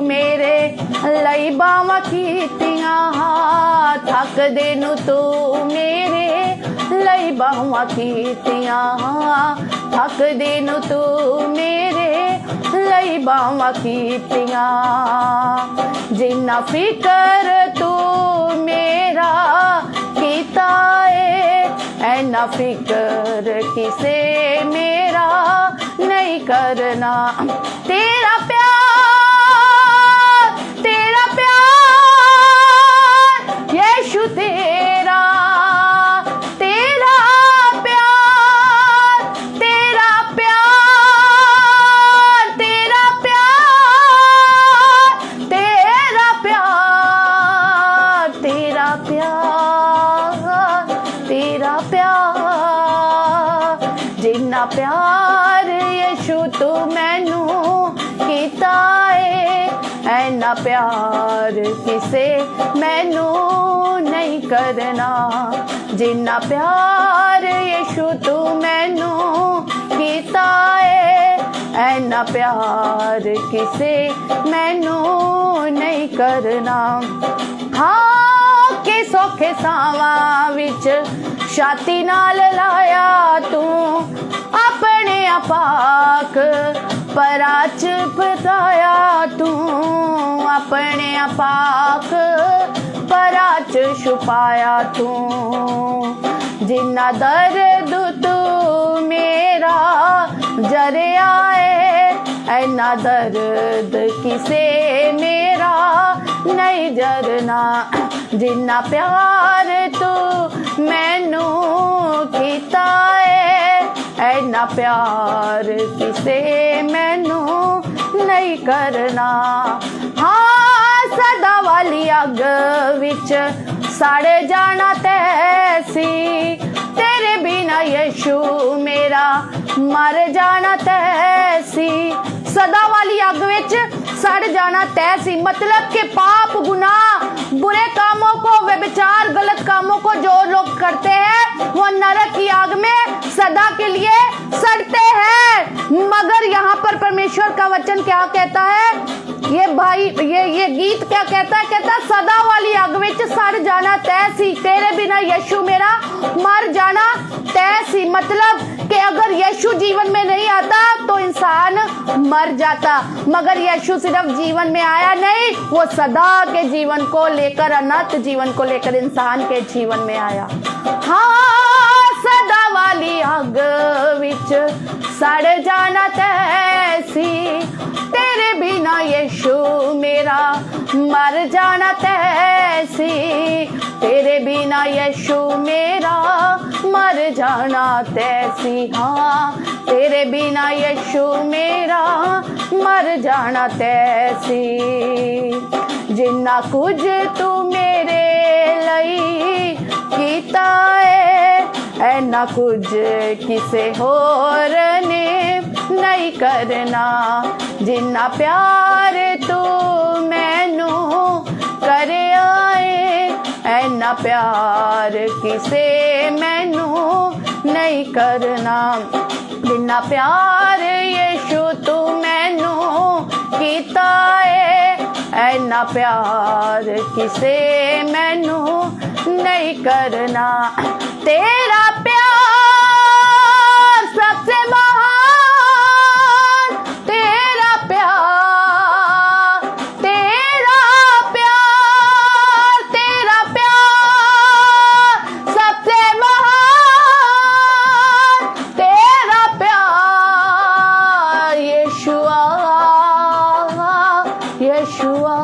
मेरे लई बावा कीतियां। हाँ, थक देनु तू मेरे लई बावा कीतियां, थक देनु तू मेरे लई बावा कीतियां। जिन्ना फिकर तू मेरा कीता है, ऐना फिकर किसे मेरा नहीं करना। तेरा प्यार यीशु तेरा, तेरा प्यार, तेरा प्यार, तेरा प्यार, तेरा प्यार, तेरा प्यार, तेरा प्यार। जिन्ना प्यार यीशु तू मैनू कीता है, ऐना प्यार किसे मैनू नहीं करना। जिन्ना प्यार यीशु तू मैनू कीता है, ऐना प्यार किसे मैनू नहीं करना। हाँ, के सौखे सावां विच छाती नाल लाया तू, अपने अपाक पराच पताया तू, अपने अपाक पराच छुपाया तू। जिन्ना दर्द तू मेरा जरिया है, ऐना दर्द किसे मेरा नहीं जरना। जिन्ना प्यार तू मैनू कीता है, ऐना प्यार किसे मैनू नहीं करना। हाँ, सदा वाली अग विच सड़ जाना तैसी, तेरे बिना यीशु मेरा मर जाना तैसी। सदा वाली अग विच सड़ जाना तैसी, मतलब कि पाप, गुनाह, बुरे कामों को, व्यभिचार, गलत कामों को जो लोग करते हैं वो नरक की आग में सदा के लिए सड़ते हैं। मगर यहाँ पर परमेश्वर का वचन क्या कहता है? ये भाई ये गीत क्या कहता है? कहता है सदा वाली आग विच सड़ जाना तैसी, तेरे बिना यीशु मेरा मर जाना तैसी। मतलब कि अगर यीशु जीवन में नहीं आता तो इंसान मर जाता, मगर यीशु सिर्फ जीवन में आया नहीं, वो सदा के जीवन को लेकर, अनंत जीवन को लेकर इंसान के जीवन में आया। हाँ, सदा वाली आग विच सड़ जाना तैसी, तेरे बिना यीशु मेरा मर जाना तैसी, तेरे बिना यीशु मेरा मर जाना तैसी। हाँ, तेरे बिना यीशु मेरा मर जाना तैसी। जिन्ना कुछ तू मेरे लई कीता है, ऐना कुछ किसे होर ने नहीं करना। जिन्ना प्यार तू मैनू करे आए, ऐना प्यार किसे मैनू नहीं करना। जिन्ना प्यार यीशु तू मैनू कीता है, ऐना प्यार किसे मैनू नहीं करना। तेरा प्यार सबसे महान, तेरा प्यार, तेरा प्यार, तेरा प्यार सबसे महान, तेरा प्यार यीशुआ, यीशुआ।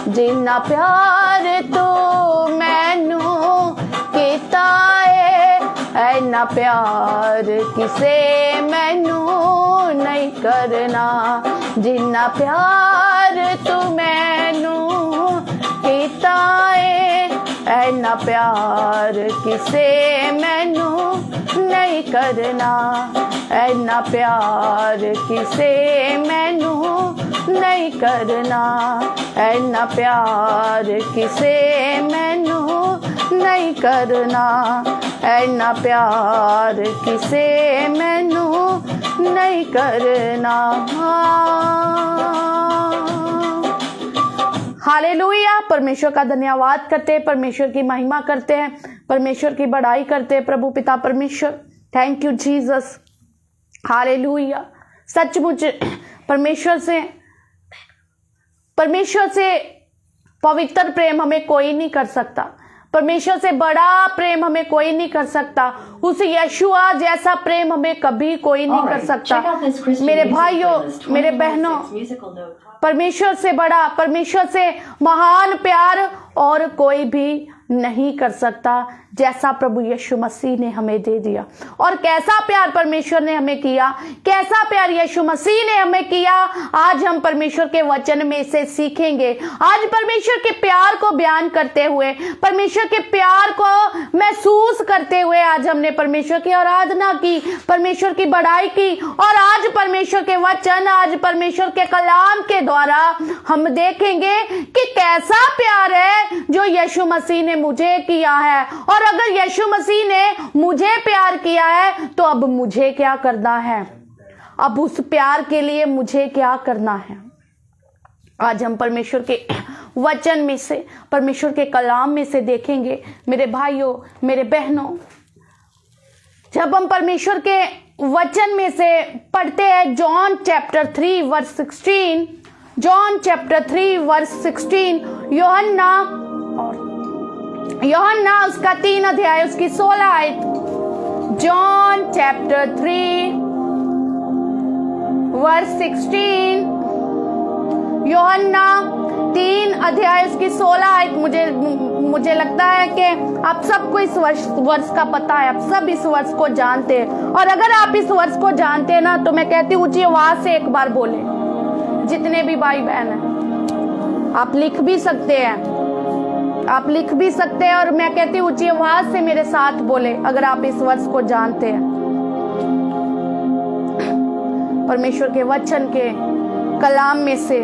जिन्ना प्यार तू मैनू कीता है, ऐना प्यार किसे मैनू नहीं करना। जिन्ना प्यार तू मैनू ऐना प्यार किसे मैनू नहीं करना, ऐना प्यार किसे मैनू नहीं करना, ऐना प्यार किसे मैनू नहीं करना, ऐना प्यार किसे मैनू नहीं करना। हालेलुया। परमेश्वर का धन्यवाद करते हैं, परमेश्वर की महिमा करते हैं, परमेश्वर की बड़ाई करते हैं। प्रभु पिता परमेश्वर, थैंक यू जीसस। हालेलुया। सचमुच परमेश्वर से पवित्र प्रेम हमें कोई नहीं कर सकता, परमेश्वर से बड़ा प्रेम हमें कोई नहीं कर सकता, उस यशुआ जैसा प्रेम हमें कभी कोई नहीं कर सकता। मेरे भाइयों, मेरे बहनों, परमेश्वर से बड़ा, परमेश्वर से महान प्यार और कोई भी नहीं कर सकता जैसा प्रभु यीशु मसीह ने हमें दे दिया। और कैसा प्यार परमेश्वर ने हमें किया, कैसा प्यार यीशु मसीह ने हमें किया, आज हम परमेश्वर के वचन में से सीखेंगे। आज परमेश्वर के प्यार को बयान करते हुए, परमेश्वर के प्यार को महसूस करते हुए आज हमने परमेश्वर की आराधना की, परमेश्वर की बड़ाई की। और आज परमेश्वर के वचन, आज परमेश्वर के कलाम के द्वारा हम देखेंगे कि कैसा प्यार है जो यीशु मसीह ने मुझे किया है। और अगर यीशु मसीह ने मुझे प्यार किया है तो अब मुझे क्या करना है, अब उस प्यार के लिए मुझे क्या करना है। आज हम परमेश्वर के वचन में से, परमेश्वर के कलाम में से देखेंगे। मेरे भाइयों, मेरे बहनों, जब हम परमेश्वर के वचन में से पढ़ते हैं John chapter 3 verse 16, John chapter 3 verse 16, यूहन्ना उसका 3 अध्याय उसकी 16 आयत। जॉन चैप्टर 3 वर्स 16, यूहन्ना 3 अध्याय उसकी 16 आयत। मुझे लगता है कि आप सबको इस वर्ष का पता है, आप सब इस वर्ष को जानते हैं। और अगर आप इस वर्ष को जानते हैं ना, तो मैं कहती हूँ ऊंची आवाज से एक बार बोले, जितने भी भाई बहन हैं। आप लिख भी सकते हैं, आप लिख भी सकते हैं, और मैं कहती हूँ ऊंची आवाज से मेरे साथ बोले अगर आप इस वर्ष को जानते हैं। परमेश्वर के वचन के कलाम में से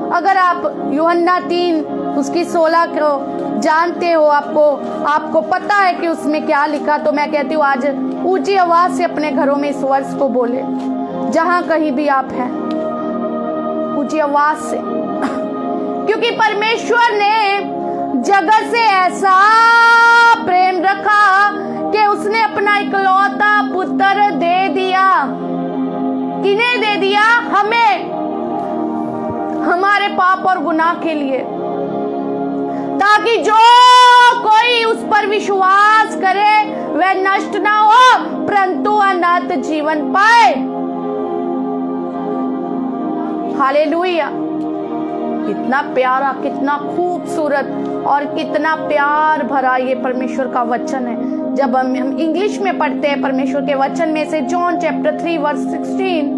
अगर आप यूहन्ना 3 उसकी 16 को जानते हो, आपको पता है कि उसमें क्या लिखा, तो मैं कहती हूँ आज ऊंची आवाज से अपने घरों में इस वर्ष को बोले, जहां कहीं भी आप हैं, ऊंची आवाज से। क्योंकि परमेश्वर ने जगत से ऐसा प्रेम रखा कि उसने अपना इकलौता पुत्र दे दिया। किन्हें दे दिया? हमें, हमारे पाप और गुनाह के लिए, ताकि जो कोई उस पर विश्वास करे वह नष्ट ना हो परंतु अनंत जीवन पाए। हालेलुया। कितना प्यारा, कितना खूबसूरत और कितना प्यार भरा ये परमेश्वर का वचन है। जब हम इंग्लिश में पढ़ते हैं परमेश्वर के वचन में से John chapter 3 verse 16,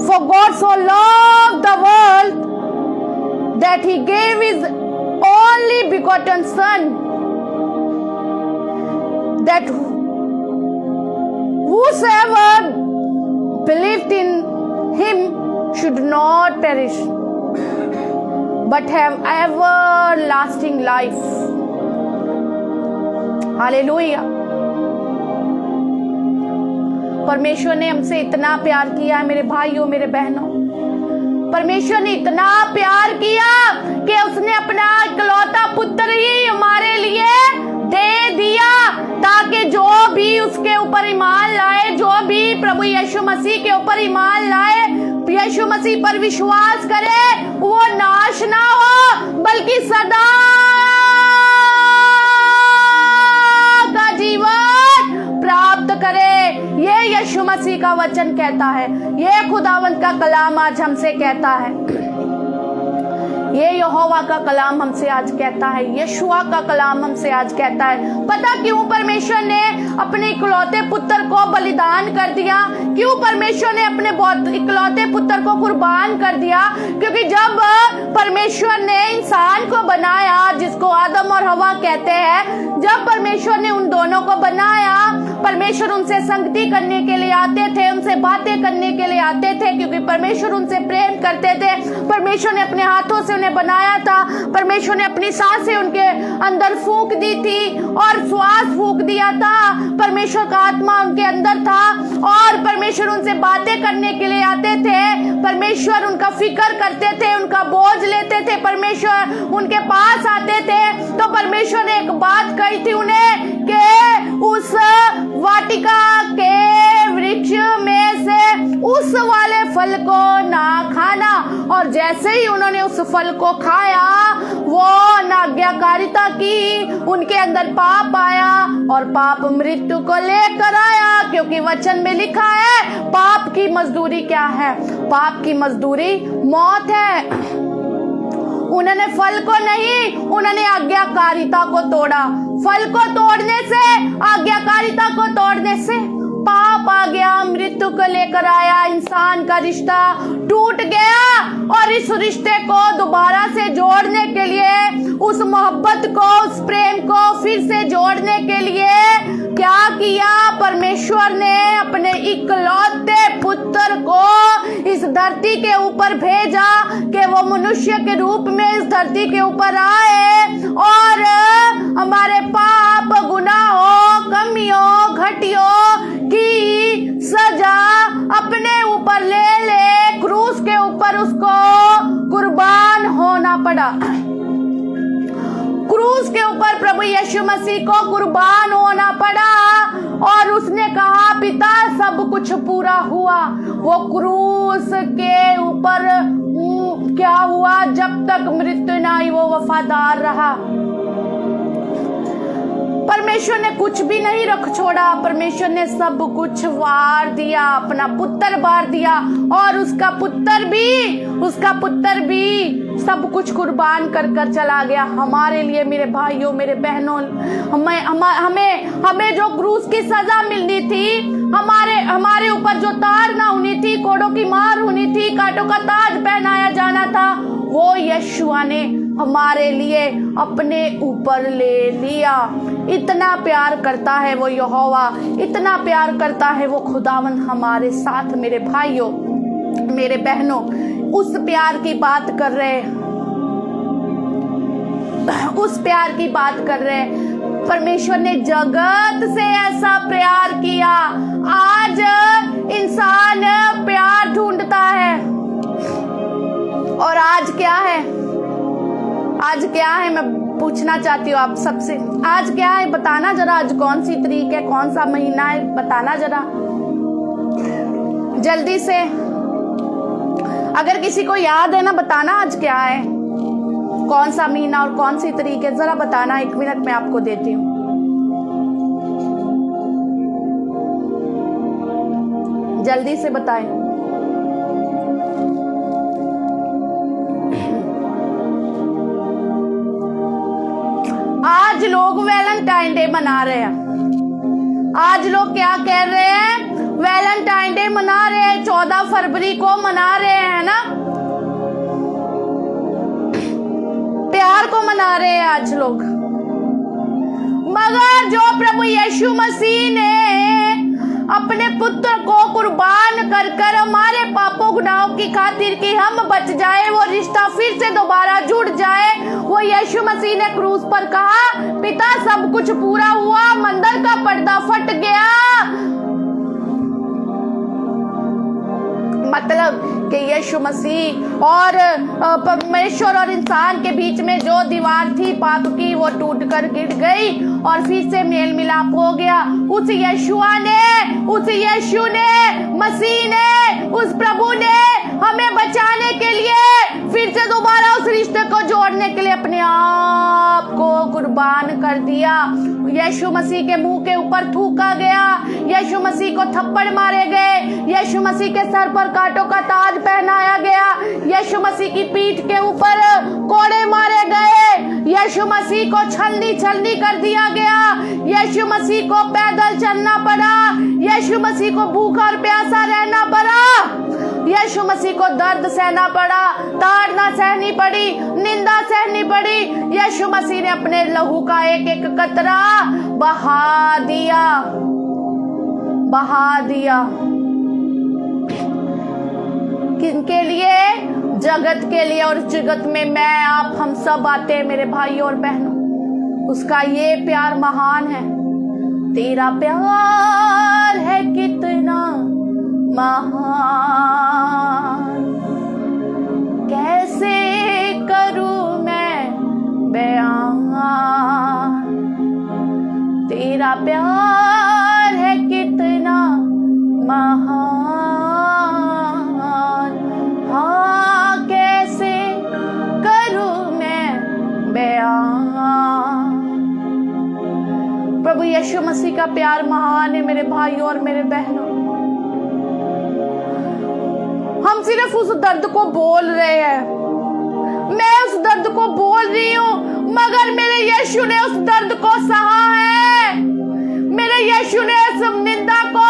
For God so loved the world that he gave his only begotten Son, that whosoever believed in him should not perish but have everlasting life. Hallelujah. परमेश्वर ने हमसे इतना प्यार किया है मेरे भाइयों, मेरे बहनों। परमेश्वर ने इतना प्यार किया कि उसने अपना इकलौता पुत्र ही हमारे लिए दे दिया, ताकि जो भी उसके ऊपर ईमान लाए, जो भी प्रभु यीशु मसीह के ऊपर ईमान लाए, यीशु मसीह पर विश्वास करे, वो नाश ना हो बल्कि सदा का जीवन प्राप्त करे। ये यीशु मसीह का वचन कहता है, ये खुदावंत का कलाम आज हमसे कहता है, ये यहोवा का कलाम हमसे आज कहता है, यीशुआ का कलाम हमसे आज कहता है। पता क्यों परमेश्वर ने अपने इकलौते पुत्र को बलिदान कर दिया? क्यों परमेश्वर ने अपने इकलौते पुत्र को कुर्बान कर दिया? क्योंकि जब परमेश्वर ने इंसान को बनाया, जिसको आदम और हवा कहते हैं, जब परमेश्वर ने उन दोनों को बनाया, परमेश्वर उनसे संगति करने के लिए आते थे, उनसे बातें करने के लिए आते थे, क्योंकि परमेश्वर उनसे प्रेम करते थे। परमेश्वर ने अपने हाथों से उन्हें बनाया था। परमेश्वर ने अपनी सांसें उनके अंदर फूंक दी थी और श्वास फूंक दिया था। परमेश्वर का आत्मा उनके अंदर था और परमेश्वर उनसे बातें करने के लिए आते थे। परमेश्वर उनका फिक्र करते थे, उनका बोझ लेते थे, परमेश्वर उनके पास आते थे। तो परमेश्वर ने एक बात कही थी उन्हें कि उस वाटिका के वृक्ष में से उस वाले फल को ना खाना। और जैसे ही उन्होंने उस फल को खाया, वो अनाज्ञाकारिता की, उनके अंदर पाप आया और पाप मृत्यु को लेकर आया। क्योंकि वचन में लिखा है, पाप की मजदूरी क्या है? पाप की मजदूरी मौत है। उन्होंने फल को नहीं, उन्होंने आज्ञाकारिता को तोड़ा। फल को तोड़ने से, आज्ञाकारिता को तोड़ने से पाप आ गया, मृत्यु को लेकर आया। इंसान का रिश्ता टूट गया और इस रिश्ते को दोबारा से जोड़ने के लिए, उस मोहब्बत को, उस प्रेम को फिर से जोड़ने के लिए क्या किया? परमेश्वर ने अपने इकलौते पुत्र को इस धरती के ऊपर भेजा कि वो मनुष्य के रूप में इस धरती के ऊपर आए और हमारे पाप, गुनाहों, कमियों, घटियों की सजा अपने ऊपर ले क्रूस के ऊपर उसको कुर्बान होना पड़ा। क्रूस के ऊपर प्रभु यीशु मसीह को कुर्बान होना पड़ा और उसने कहा, पिता सब कुछ पूरा हुआ। वो क्रूस के ऊपर क्या हुआ? जब तक मृत्यु न आई वो वफादार रहा। परमेश्वर ने कुछ भी नहीं रख छोड़ा। परमेश्वर ने सब कुछ वार दिया, अपना पुत्र वार दिया और उसका पुत्र भी सब कुछ कुर्बान कर चला गया हमारे लिए। मेरे भाइयों, मेरे बहनों, हमें जो क्रूस की सजा मिलनी थी, हमारे ऊपर जो तार ना होनी थी, कोड़ों की मार होनी थी, कांटों का ताज पहनाया जाना था, वो यीशुआ ने हमारे लिए अपने ऊपर ले लिया। इतना प्यार करता है वो यहोवा, इतना प्यार करता है वो खुदावन हमारे साथ। मेरे भाइयों, मेरे बहनों, उस प्यार की बात कर रहे हैं, उस प्यार की बात कर रहे हैं। परमेश्वर ने जगत से ऐसा प्यार किया। आज इंसान प्यार ढूंढता है और आज क्या है? आज क्या है? मैं पूछना चाहती हूँ आप सबसे, आज क्या है? बताना जरा। आज कौन सी तारीख है? कौन सा महीना है? बताना जरा जल्दी से। अगर किसी को याद है ना, बताना आज क्या है, कौन सा महीना और कौन सी तारीख है, जरा बताना। 1 मिनट में आपको देती हूँ। जल्दी से बताएं। आज लोग वैलेंटाइन डे मना रहे हैं। आज लोग क्या कह रहे हैं? वैलेंटाइन डे मना रहे हैं, 14 फरवरी को मना रहे हैं ना, प्यार को मना रहे हैं आज लोग। मगर जो प्रभु यीशु मसीह ने अपने पुत्र को कुर्बान कर हमारे पापों गुनाहों की खातिर कि हम बच जाए, वो रिश्ता फिर से दोबारा जुड़ जाए, वो यीशु मसीह ने क्रूस पर कहा, पिता सब कुछ पूरा हुआ, मंदिर का पर्दा फट गया। मतलब कि यीशु मसीह और परमेश्वर और इंसान के बीच में जो दीवार थी पाप की, वो टूट कर गिर गई और फिर से मेल मिलाप हो गया। उस यीशु ने, मसीह ने, उस प्रभु ने हमें बचाने के लिए फिर से दोबारा उस रिश्ते को जोड़ने के लिए अपने आप को कुर्बान कर दिया। यीशु मसीह के मुंह के ऊपर थूका गया, यीशु मसीह को थप्पड़ मारे गए, यीशु मसीह के सर पर कांटों का ताज पहनाया गया, यीशु मसीह की पीठ के ऊपर कोड़े मारे गए, यीशु मसीह को छलनी कर दिया गया, यीशु मसीह को पैदल चलना पड़ा, यीशु यीशु मसीह को भूखा और प्यासा रहना पड़ा, यीशु मसीह को दर्द सहना पड़ा, ताड़ना सहनी पड़ी, निंदा सहनी पड़ी। यीशु मसीह ने अपने लहू का एक एक कतरा बहा दिया। किनके लिए? जगत के लिए। और जगत में मैं, आप, हम सब आते हैं मेरे भाइयों और बहनों। उसका ये प्यार महान है। तेरा प्यार है कितना महान, कैसे करूं मैं बयान। तेरा प्यार है कितना महान, हाँ कैसे करूं मैं बयान। प्रभु यीशु मसीह का प्यार महान है मेरे भाइयों और मेरे बहनों। हम सिर्फ उस दर्द को बोल रहे हैं, मैं उस दर्द को बोल रही हूं, मगर मेरे यीशु ने उस दर्द को सहा है। मेरे यीशु ने उस निंदा को,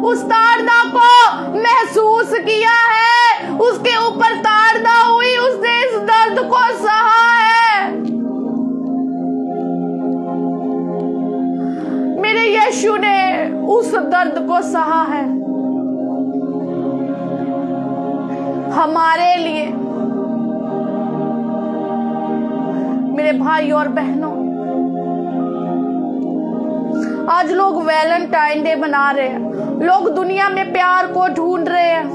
उस ताड़ना को महसूस किया है। उसके ऊपर ताड़ना हुई, उसने इस दर्द को सहा है। मेरे यीशु ने उस दर्द को सहा है हमारे लिए। मेरे भाई और बहनों, आज लोग वैलेंटाइन डे मना रहे हैं, लोग दुनिया में प्यार को ढूंढ रहे हैं,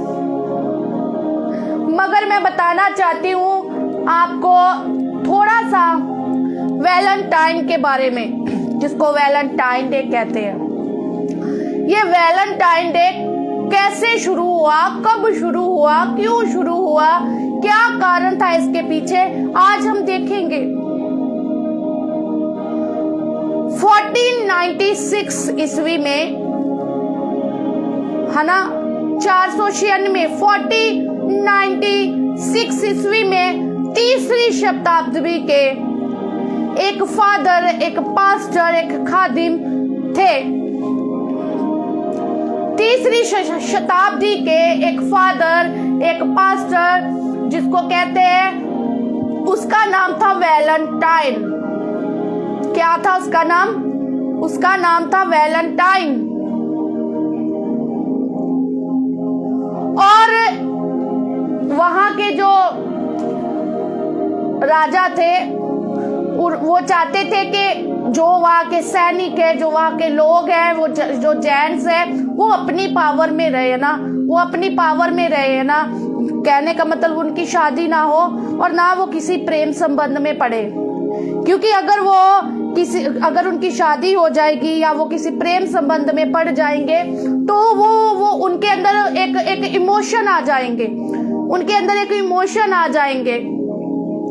मगर मैं बताना चाहती हूं आपको थोड़ा सा वैलेंटाइन के बारे में, जिसको वैलेंटाइन डे कहते हैं। ये वैलेंटाइन डे कैसे शुरू हुआ, कब शुरू हुआ, क्यों शुरू हुआ, क्या कारण था इसके पीछे, आज हम देखेंगे। 1496 ईस्वी में, है ना, 496, 1496 ईस्वी में तीसरी शताब्दी के एक फादर, एक पास्टर, एक खादिम थे। तीसरी शताब्दी के एक फादर, एक पास्टर, जिसको कहते हैं, उसका नाम था वैलेंटाइन। क्या था उसका नाम? उसका नाम था वैलेंटाइन। और वहां के जो राजा थे वो चाहते थे कि जो वहां के सैनिक है, जो वहां के लोग हैं, वो जो जेंट्स है, वो अपनी पावर में रहे ना, वो अपनी पावर में रहे ना। कहने का मतलब उनकी शादी ना हो और ना वो किसी प्रेम संबंध में पड़े, क्योंकि अगर उनकी शादी हो जाएगी या वो किसी प्रेम संबंध में पड़ जाएंगे तो वो उनके अंदर एक इमोशन आ जाएंगे, उनके अंदर एक इमोशन आ जाएंगे,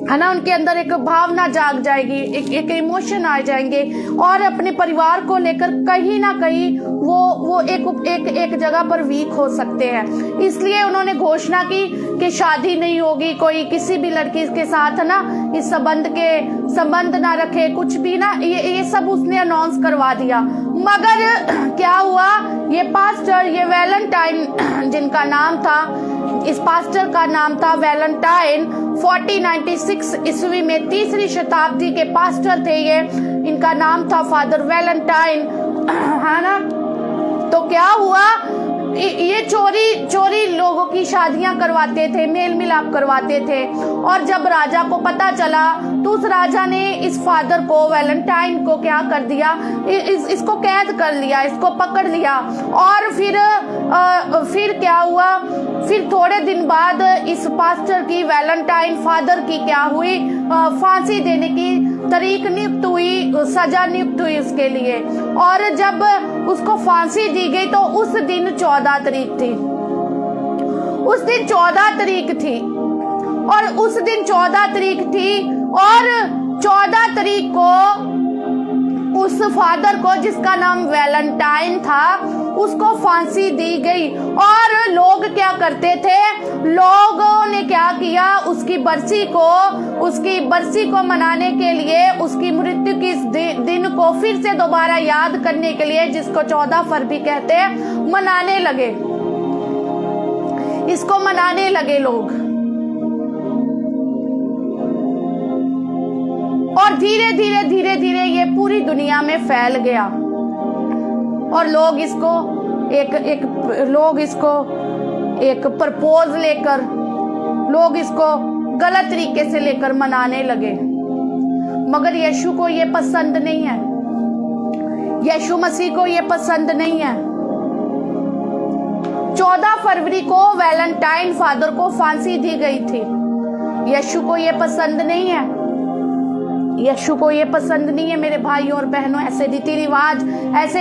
है ना, उनके अंदर एक भावना जाग जाएगी, एक इमोशन आ जाएंगे और अपने परिवार को लेकर कहीं ना कहीं वो एक जगह पर वीक हो सकते हैं। इसलिए उन्होंने घोषणा की कि शादी नहीं होगी, कोई किसी भी लड़की के साथ ना इस संबंध ना रखे, कुछ भी ना, ये सब उसने अनाउंस करवा दिया। मगर क्या हुआ, ये पास्टर, ये वैलेंटाइन जिनका नाम था, इस पास्टर का नाम था वैलेंटाइन, 1496 ईस्वी में तीसरी शताब्दी के पास्टर थे ये, इनका नाम था फादर वैलेंटाइन, है ना। तो क्या हुआ, ये चोरी लोगों की शादियां करवाते थे, मेल मिलाप करवाते थे। और जब राजा को पता चला तो उस राजा ने इस फादर को, वैलेंटाइन को क्या कर दिया, इसको कैद कर लिया, इसको पकड़ लिया। और फिर क्या हुआ, फिर थोड़े दिन बाद इस पास्टर की, वैलेंटाइन फादर की क्या हुई, फांसी देने की तारीख नियुक्त हुई, सजा नियुक्त हुई उसके लिए। और जब उसको फांसी दी गई तो उस दिन 14 तारीख थी, उस दिन 14 तारीख थी, और उस दिन 14 तारीख थी, और 14 तारीख को उस फादर को जिसका नाम वैलेंटाइन था, उसको फांसी दी गई। और लोग क्या करते थे, लोगों ने क्या किया, उसकी बरसी को मनाने के लिए, उसकी मृत्यु के दिन को फिर से दोबारा याद करने के लिए, जिसको 14 फरवरी कहते हैं, मनाने लगे। इसको मनाने लगे लोग। और धीरे धीरे ये पूरी दुनिया में फैल गया। और लोग इसको एक प्रपोज लेकर, लोग इसको गलत तरीके से लेकर मनाने लगे। मगर यीशु को ये पसंद नहीं है, यीशु मसीह को ये पसंद नहीं है। 14 फरवरी को वैलेंटाइन फादर को फांसी दी गई थी। यीशु को ये पसंद नहीं है, यीशु को ये पसंद नहीं है मेरे भाइयों और बहनों। ऐसे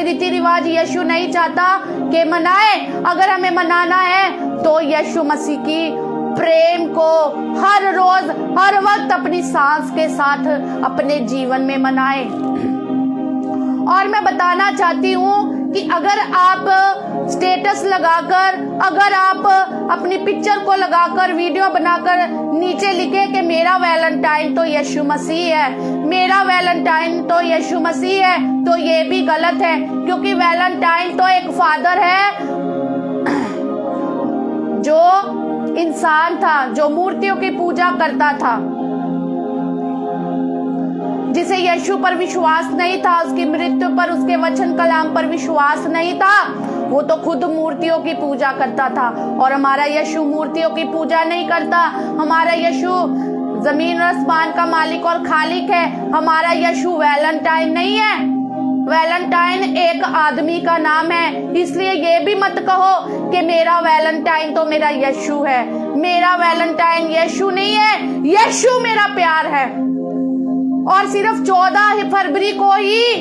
रीति रिवाज यीशु नहीं चाहता कि मनाए। अगर हमें मनाना है तो यीशु मसीह की प्रेम को हर रोज हर वक्त अपनी सांस के साथ अपने जीवन में मनाए। और मैं बताना चाहती हूँ कि अगर आप स्टेटस लगाकर, अगर आप अपनी पिक्चर को लगाकर, वीडियो बनाकर नीचे लिखे कि मेरा वैलेंटाइन तो यीशु मसीह है, मेरा वैलेंटाइन तो यीशु मसीह है, तो ये भी गलत है। क्योंकि वैलेंटाइन तो एक फादर है जो इंसान था, जो मूर्तियों की पूजा करता था, जिसे यीशु पर विश्वास नहीं था, उसकी मृत्यु पर, उसके वचन कलाम पर विश्वास नहीं था। वो तो खुद मूर्तियों की पूजा करता था। और हमारा यीशु मूर्तियों की पूजा नहीं करता। हमारा यीशु जमीन और आसमान का मालिक और खालिक है। हमारा यीशु वैलेंटाइन नहीं है। वैलेंटाइन एक आदमी का नाम है। इसलिए ये भी मत कहो कि मेरा वैलेंटाइन तो मेरा यीशु है। मेरा वैलेंटाइन यीशु नहीं है, यीशु मेरा प्यार है। और सिर्फ 14 फरवरी को ही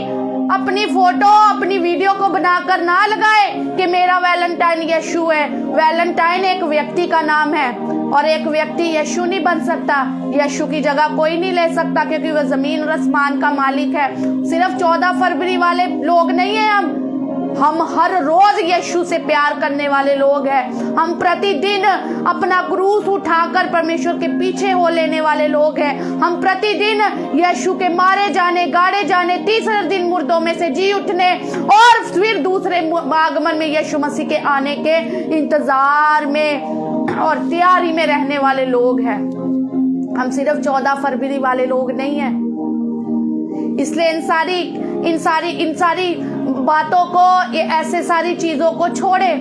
अपनी फोटो, अपनी वीडियो को बनाकर ना लगाए कि मेरा वैलेंटाइन यीशु है। वैलेंटाइन एक व्यक्ति का नाम है और एक व्यक्ति यीशु नहीं बन सकता। यीशु की जगह कोई नहीं ले सकता, क्योंकि वह जमीन और आसमान का मालिक है। सिर्फ 14 फरवरी वाले लोग नहीं है हम हर रोज यीशु से प्यार करने वाले लोग हैं। हम प्रतिदिन अपना क्रूस उठाकर परमेश्वर के पीछे हो लेने वाले लोग हैं। हम प्रतिदिन यीशु के मारे जाने, गाड़े जाने, तीसरे दिन मुर्दों में से जी उठने और फिर दूसरे आगमन में यीशु मसीह के आने के इंतजार में और तैयारी में रहने वाले लोग हैं। हम सिर्फ 14 फरवरी वाले लोग नहीं हैं। इसलिए इन सारी बातों को, ये ऐसे सारी चीजों को छोड़े,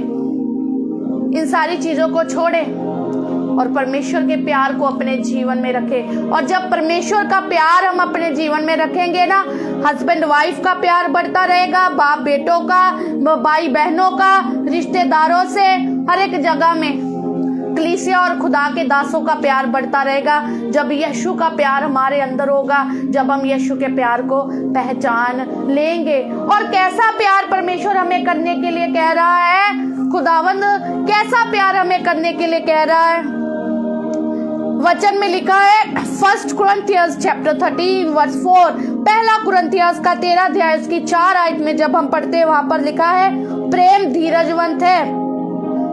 इन सारी चीजों को छोड़े और परमेश्वर के प्यार को अपने जीवन में रखें। और जब परमेश्वर का प्यार हम अपने जीवन में रखेंगे ना, हस्बैंड वाइफ का प्यार बढ़ता रहेगा, बाप बेटों का, भाई बहनों का, रिश्तेदारों से, हर एक जगह में कलीसिया और खुदा के दासों का प्यार बढ़ता रहेगा। जब यीशु का प्यार हमारे अंदर होगा, जब हम यीशु के प्यार को पहचान लेंगे। और कैसा प्यार परमेश्वर हमें करने के लिए कह रहा है, खुदावंद कैसा प्यार हमें करने के लिए कह रहा है। वचन में लिखा है 1 कुरिन्थियंस चैप्टर 13 वर्स 4, पहला कुरिन्थियंस का 13 अध्याय उसकी 4 आयत में जब हम पढ़ते हैं, वहां पर लिखा है प्रेम धीरजवंत है।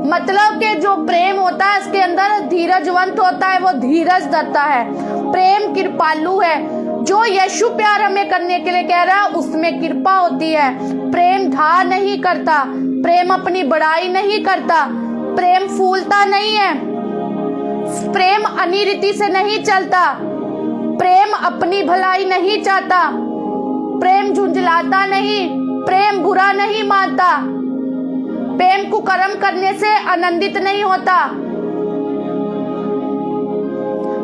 मतलब कि जो प्रेम होता है इसके अंदर धीरजवंत होता है, वो धीरज धरता है। प्रेम कृपालु है। जो यीशु प्यार हमें करने के लिए कह रहा है उसमें कृपा होती है। प्रेम ढा नहीं करता, प्रेम अपनी बड़ाई नहीं करता, प्रेम फूलता नहीं है, प्रेम अनिरीति से नहीं चलता, प्रेम अपनी भलाई नहीं चाहता, प्रेम झुंझलाता नहीं, प्रेम बुरा नहीं मानता, प्रेम कुकर्म करने से आनंदित नहीं होता,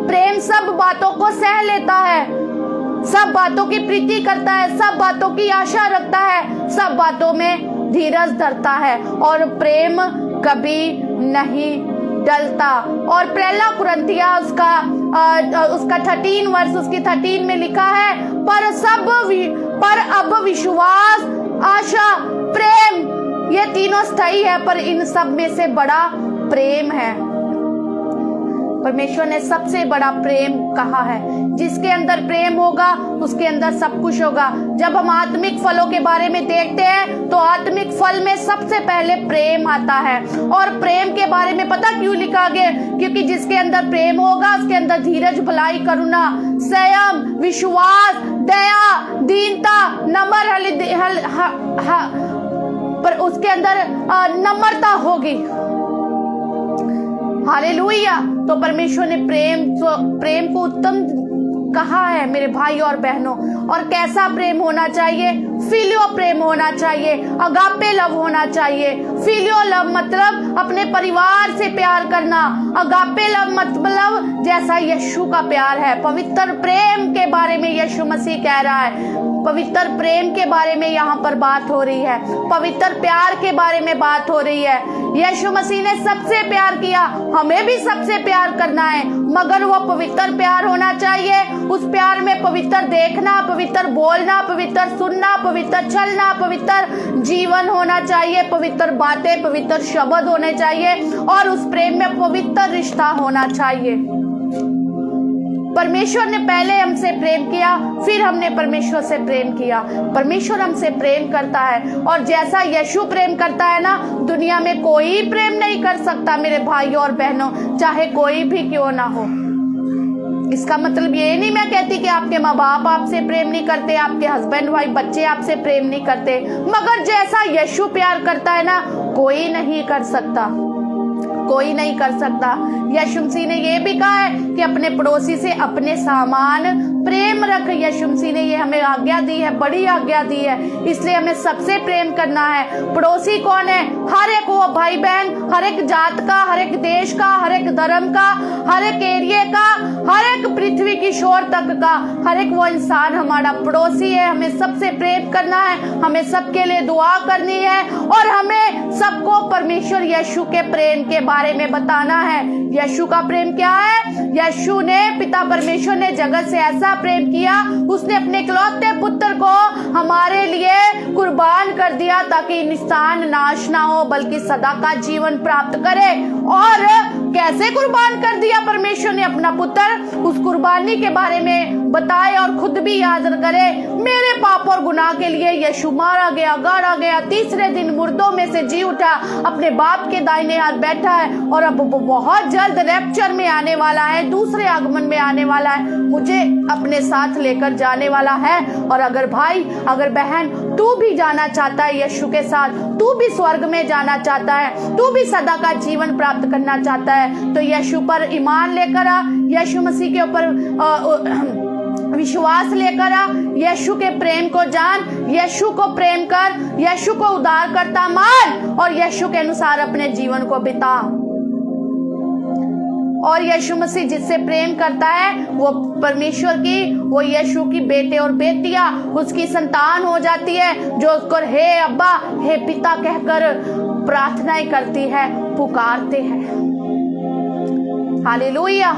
प्रेम सब बातों को सह लेता है, सब बातों की प्रीति करता है, सब बातों की आशा रखता है, सब बातों में धीरज धरता है और प्रेम कभी नहीं डलता। और पहला कुरिन्थिया उसका 13 वर्ष उसकी 13 में लिखा है पर अब विश्वास, आशा, प्रेम ये तीनों स्थायी है, पर इन सब में से बड़ा प्रेम है। परमेश्वर ने सबसे बड़ा प्रेम कहा है। जिसके अंदर प्रेम होगा उसके अंदर सब कुछ होगा। जब हम आत्मिक फलों के बारे में देखते हैं तो आत्मिक फल में सबसे पहले प्रेम आता है। और प्रेम के बारे में पता क्यों लिखा गया? क्योंकि जिसके अंदर प्रेम होगा उसके अंदर धीरज, भलाई, करुणा, संयम, विश्वास, दया, दीनता, नम्र पर उसके अंदर नम्रता होगी। हालेलुया। तो परमेश्वर ने प्रेम को उत्तम कहा है मेरे भाई और बहनों। और कैसा प्रेम होना चाहिए? फिलियो प्रेम होना चाहिए, अगापे लव होना चाहिए। फिलियो लव मतलब अपने परिवार से प्यार करना, अगापे लव मतलब जैसा यीशु का प्यार है। पवित्र प्रेम के बारे में यीशु मसीह कह रहा है। पवित्र प्रेम के बारे में यहाँ पर बात हो रही है, पवित्र प्यार के बारे में बात हो रही है। यीशु मसीह ने सबसे प्यार किया, हमें भी सबसे प्यार करना है, मगर वो पवित्र प्यार होना चाहिए। उस प्यार में पवित्र देखना, पवित्र बोलना, पवित्र सुनना, पवित्र चलना, पवित्र जीवन होना चाहिए, पवित्र बातें, पवित्र शब्द होने चाहिए और उस प्रेम में पवित्र रिश्ता होना चाहिए। परमेश्वर ने पहले हमसे प्रेम किया, फिर हमने परमेश्वर से प्रेम किया। परमेश्वर हमसे प्रेम करता है और जैसा यीशु प्रेम करता है ना, दुनिया में कोई प्रेम नहीं कर सकता मेरे भाइयों और बहनों, चाहे कोई भी क्यों ना हो। इसका मतलब ये नहीं मैं कहती कि आपके माँ बाप आपसे प्रेम नहीं करते, आपके हस्बैंड वाइफ बच्चे आपसे प्रेम नहीं करते, मगर जैसा यीशु प्यार करता है ना, कोई नहीं कर सकता, कोई नहीं कर सकता। यीशु मसीह ने ये भी कहा है कि अपने पड़ोसी से अपने समान प्रेम रख। यीशु मसीह ने ये हमें आज्ञा दी है, बड़ी आज्ञा दी है, इसलिए हमें सबसे प्रेम करना है। पड़ोसी कौन है? हर एक वो भाई बहन, हर एक जात का, हर एक देश का, हर एक धर्म का, हर एक एरिया का, हर एक पृथ्वी की शोर तक का, हर एक वो इंसान हमारा पड़ोसी है। हमें सबसे प्रेम करना है, हमें सबके लिए दुआ करनी है और हमें सबको परमेश्वर यीशु के प्रेम के बारे में बताना है। यीशु का प्रेम क्या है? यीशु ने, पिता परमेश्वर ने जगत से ऐसा प्रेम किया, उसने अपने इकलौते पुत्र को हमारे लिए कुर्बान कर दिया ताकि इंसान नाश ना हो बल्कि सदा का जीवन प्राप्त करे। और कैसे कुर्बान कर दिया परमेश्वर ने अपना पुत्र? उस कुर्बानी के बारे में बताए और खुद भी याद करे। मेरे पाप और गुनाह के लिए यीशु मारा गया, गाड़ा गया, तीसरे दिन मुर्दों में से जी उठा, अपने बाप के दाहिने हाथ बैठा है और अब बहुत जल्द रैप्चर में आने वाला है, दूसरे आगमन में आने वाला है, मुझे अपने साथ लेकर जाने वाला है। और अगर भाई, अगर बहन, तू भी जाना चाहता है यीशु के साथ, तू भी स्वर्ग में जाना चाहता है, तू भी सदा का जीवन प्राप्त करना चाहता है, तो यीशु पर ईमान लेकर आ, यीशु मसीह के ऊपर विश्वास लेकर आ, यीशु के प्रेम को जान, यीशु को प्रेम कर, यीशु को उद्धारकर्ता मान और यीशु के अनुसार अपने जीवन को बिता। और यीशु मसीह जिससे प्रेम करता है वो परमेश्वर की, वो यीशु की बेटे और बेटियां उसकी संतान हो जाती है, जो उसको हे अब्बा, हे पिता कहकर प्रार्थनाएं करती है, पुकारते हैं। हालेलुया।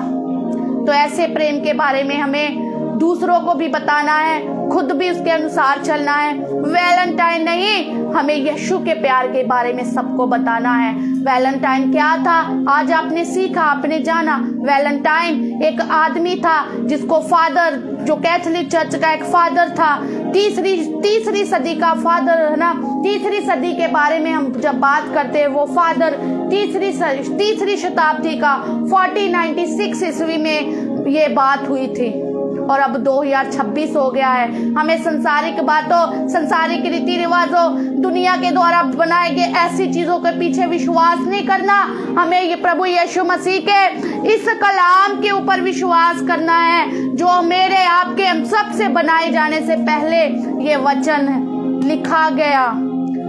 तो ऐसे प्रेम के बारे में हमें दूसरों को भी बताना है, खुद भी उसके अनुसार चलना है। वैलेंटाइन नहीं, हमें यीशु के प्यार के बारे में सबको बताना है। वैलेंटाइन क्या था? आज आपने सीखा, आपने जाना। वैलेंटाइन एक आदमी था जिसको फादर, जो कैथोलिक चर्च का एक फादर था, तीसरी सदी का फादर है ना, तीसरी सदी के बारे में हम जब बात करते हैं, वो फादर तीसरी शताब्दी का 1496 ईस्वी में ये बात हुई थी और अब 2026 हो गया है। हमें संसारिक बातों, संसारिक रीति रिवाजों, दुनिया के द्वारा बनाए गए ऐसी चीजों के पीछे विश्वास नहीं करना। हमें ये प्रभु यीशु मसीह के इस कलाम के ऊपर विश्वास करना है, जो मेरे आपके हम सबसे बनाए जाने से पहले ये वचन लिखा गया।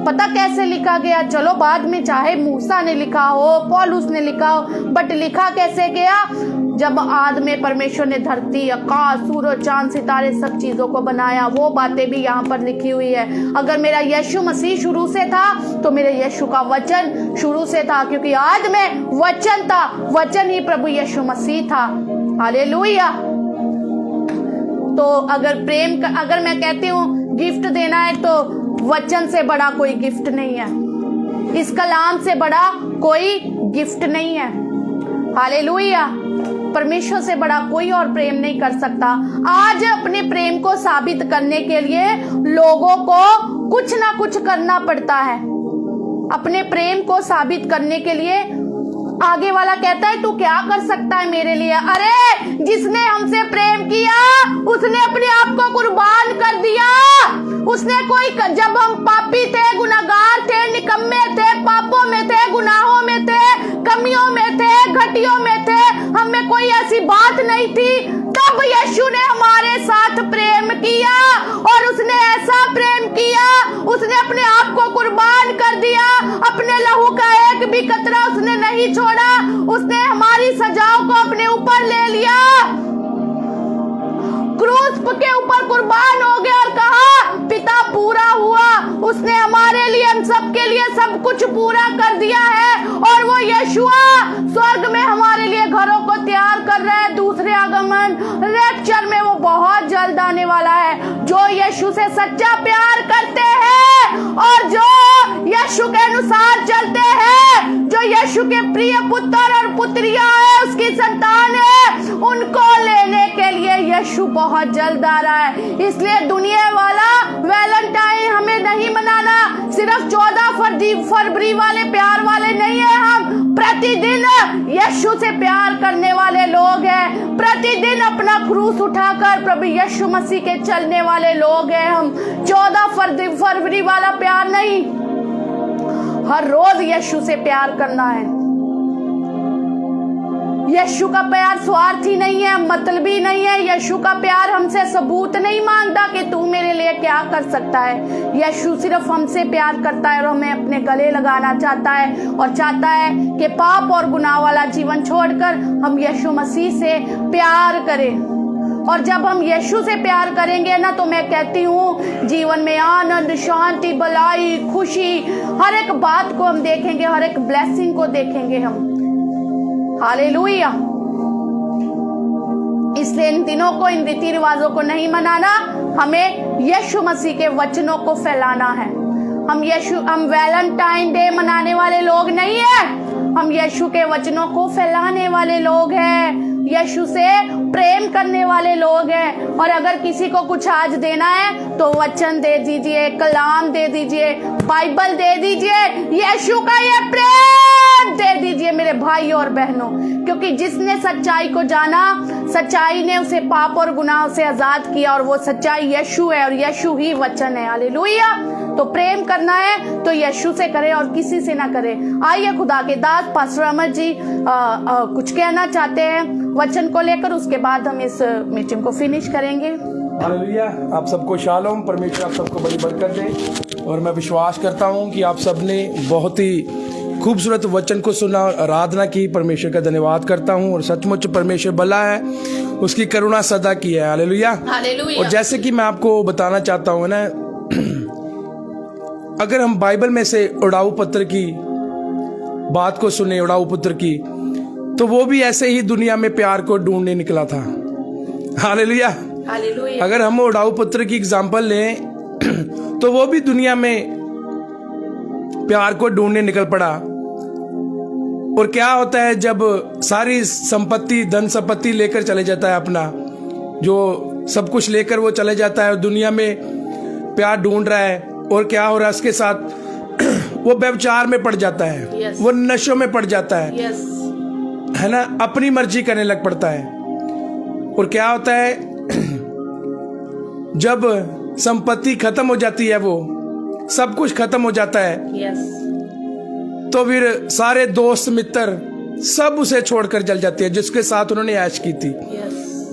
पता कैसे लिखा गया? चलो बाद में चाहे मूसा ने लिखा हो, पौलुस ने लिखा हो, बट लिखा कैसे गया? जब आद में परमेश्वर ने धरती, आकाश, सूरज, चांद, सितारे सब चीजों को बनाया, वो बातें भी यहाँ पर लिखी हुई है। अगर मेरा यीशु मसीह शुरू से था तो मेरे यीशु का वचन शुरू से था, क्योंकि आद में वचन था, वचन ही प्रभु यीशु मसीह था। हालेलुया। तो अगर मैं कहती हूँ गिफ्ट देना है तो वचन से बड़ा कोई गिफ्ट नहीं है, इस कलाम से बड़ा कोई गिफ्ट नहीं है। हालेलुया। परमेश्वर से बड़ा कोई और प्रेम नहीं कर सकता। आज अपने प्रेम को साबित करने के लिए लोगों को कुछ ना कुछ करना पड़ता है। अपने प्रेम को साबित करने के लिए आगे वाला कहता है तू क्या कर सकता है मेरे लिए? अरे जिसने हमसे प्रेम किया उसने अपने आप को कुर्बान कर दिया। उसने कोई, जब हम पापी थे, गुनाहगार थे, निकम्मे थे, पापों में थे, गुनाहों में थे, कमियों में थे, घटियों में थे, हमें कोई ऐसी बात नहीं थी, तब यीशु ने हमारे साथ प्रेम किया। और उसने ऐसा प्रेम किया, उसने अपने आप को कुर्बान कर दिया। अपने लहू का एक भी कतरा उसने नहीं छोड़ा। उसने हमारी सजाओं को अपने ऊपर ले लिया, क्रूस के ऊपर कुर्बान हो गया और कहा पिता पूरा हुआ। उसने हमारे लिए, हम सबके लिए सब कुछ पूरा कर दिया है। और वो यीशुआ स्वर्ग में हमारे लिए घरों को तैयार कर रहा है। दूसरे आगमन रैप्चर में वो बहुत जल्द आने वाला है। जो यीशु से सच्चा प्यार करते हैं और जो यीशु के अनुसार चलते हैं, जो यीशु के प्रिय पुत्र और पुत्रियां हैं, उसकी संतान है, उनको लेने के लिए यीशु बहुत जल्द आ रहा है। इसलिए दुनिया वाला वैलेंटाइन हमें नहीं मनाना। सिर्फ 14 फरवरी वाले प्यार वाले नहीं है हम। प्रतिदिन यीशु से प्यार करने वाले लोग हैं। प्रतिदिन अपना क्रूस उठाकर प्रभु यीशु मसीह के चलने वाले लोग हैं हम। 14 फरवरी वाला प्यार नहीं, हर रोज यीशु से प्यार करना है। यीशु का प्यार स्वार्थी नहीं है, मतलबी नहीं है। यीशु का प्यार हमसे सबूत नहीं मांगता कि तू मेरे लिए क्या कर सकता है। यीशु सिर्फ हमसे प्यार करता है और हमें अपने गले लगाना चाहता है और चाहता है कि पाप और गुनाह वाला जीवन छोड़कर हम यीशु मसीह से प्यार करें। और जब हम यीशु से प्यार करेंगे ना, तो मैं कहती हूँ जीवन में आनंद, शांति, भलाई, खुशी, हर एक बात को हम देखेंगे, हर एक ब्लेसिंग को देखेंगे हम। हालेलुया। इसलिए इन दिनों को, इन रीति रिवाजों को नहीं मनाना, हमें यीशु मसीह के वचनों को फैलाना है। हम वैलेंटाइन डे मनाने वाले लोग नहीं है, हम यीशु के वचनों को फैलाने वाले लोग हैं। यीशु से प्रेम करने वाले लोग हैं। और अगर किसी को कुछ आज देना है तो वचन दे दीजिए, कलाम दे दीजिए, बाइबल दे दीजिए, यीशु का ये प्रेम दे दीजिए मेरे भाई और बहनों। क्योंकि जिसने सच्चाई को जाना, सच्चाई ने उसे पाप और गुनाह से आजाद किया, और वो सच्चाई यीशु है और यीशु ही वचन है। हालेलुया। तो प्रेम करना है तो यीशु से करे और किसी से ना करे। आइए खुदा के दास पास्टर अमर जी कुछ कहना चाहते हैं वचन को लेकर, उसके बाद हम इस मीटिंग को फिनिश करेंगे। हालेलुया। आप सबको शालोम, परमेश्वर आप सबको बड़ी बरकत दे। और मैं विश्वास करता हूं कि आप सबने बहुत ही खूबसूरत वचन को सुना, आराधना की। परमेश्वर का धन्यवाद करता हूं। और सचमुच परमेश्वर भला है, उसकी करुणा सदा की है। हालेलुया। और जैसे कि मैं आपको बताना चाहता हूं ना, अगर हम बाइबल में से उड़ाऊ पुत्र की बात को सुने, उड़ाऊ पुत्र की, तो वो भी ऐसे ही दुनिया में प्यार को ढूंढने निकला था। हालेलुया। अगर हम उड़ाऊ पुत्र की एग्जाम्पल लें तो वो भी दुनिया में प्यार को ढूंढने निकल पड़ा। और क्या होता है जब सारी संपत्ति, धन संपत्ति लेकर चले जाता है, अपना जो सब कुछ लेकर वो चले जाता है और दुनिया में प्यार ढूंढ रहा है, और क्या हो रहा है उसके साथ, वो व्यभिचार में पड़ जाता है, वो नशों में पड़ जाता है, है ना, अपनी मर्जी करने लग पड़ता है। और क्या होता है जब संपत्ति खत्म हो जाती है, वो सब कुछ खत्म हो जाता है, तो फिर सारे दोस्त मित्र सब उसे छोड़कर चल जाते हैं जिसके साथ उन्होंने ऐश की थी।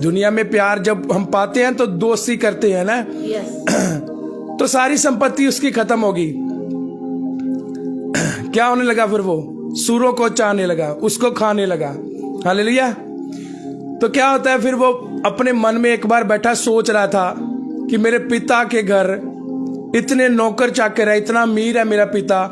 दुनिया में प्यार जब हम पाते हैं तो दोस्ती करते हैं ना, तो सारी संपत्ति उसकी खत्म होगी। क्या होने लगा फिर? वो सूरों को चाहने लगा, उसको खाने लगा। हालेलुया। तो क्या होता है फिर? वो अपने मन में एक बार बैठा सोच रहा था कि मेरे पिता के घर इतने नौकर चाकर है, इतना अमीर है मेरा पिता।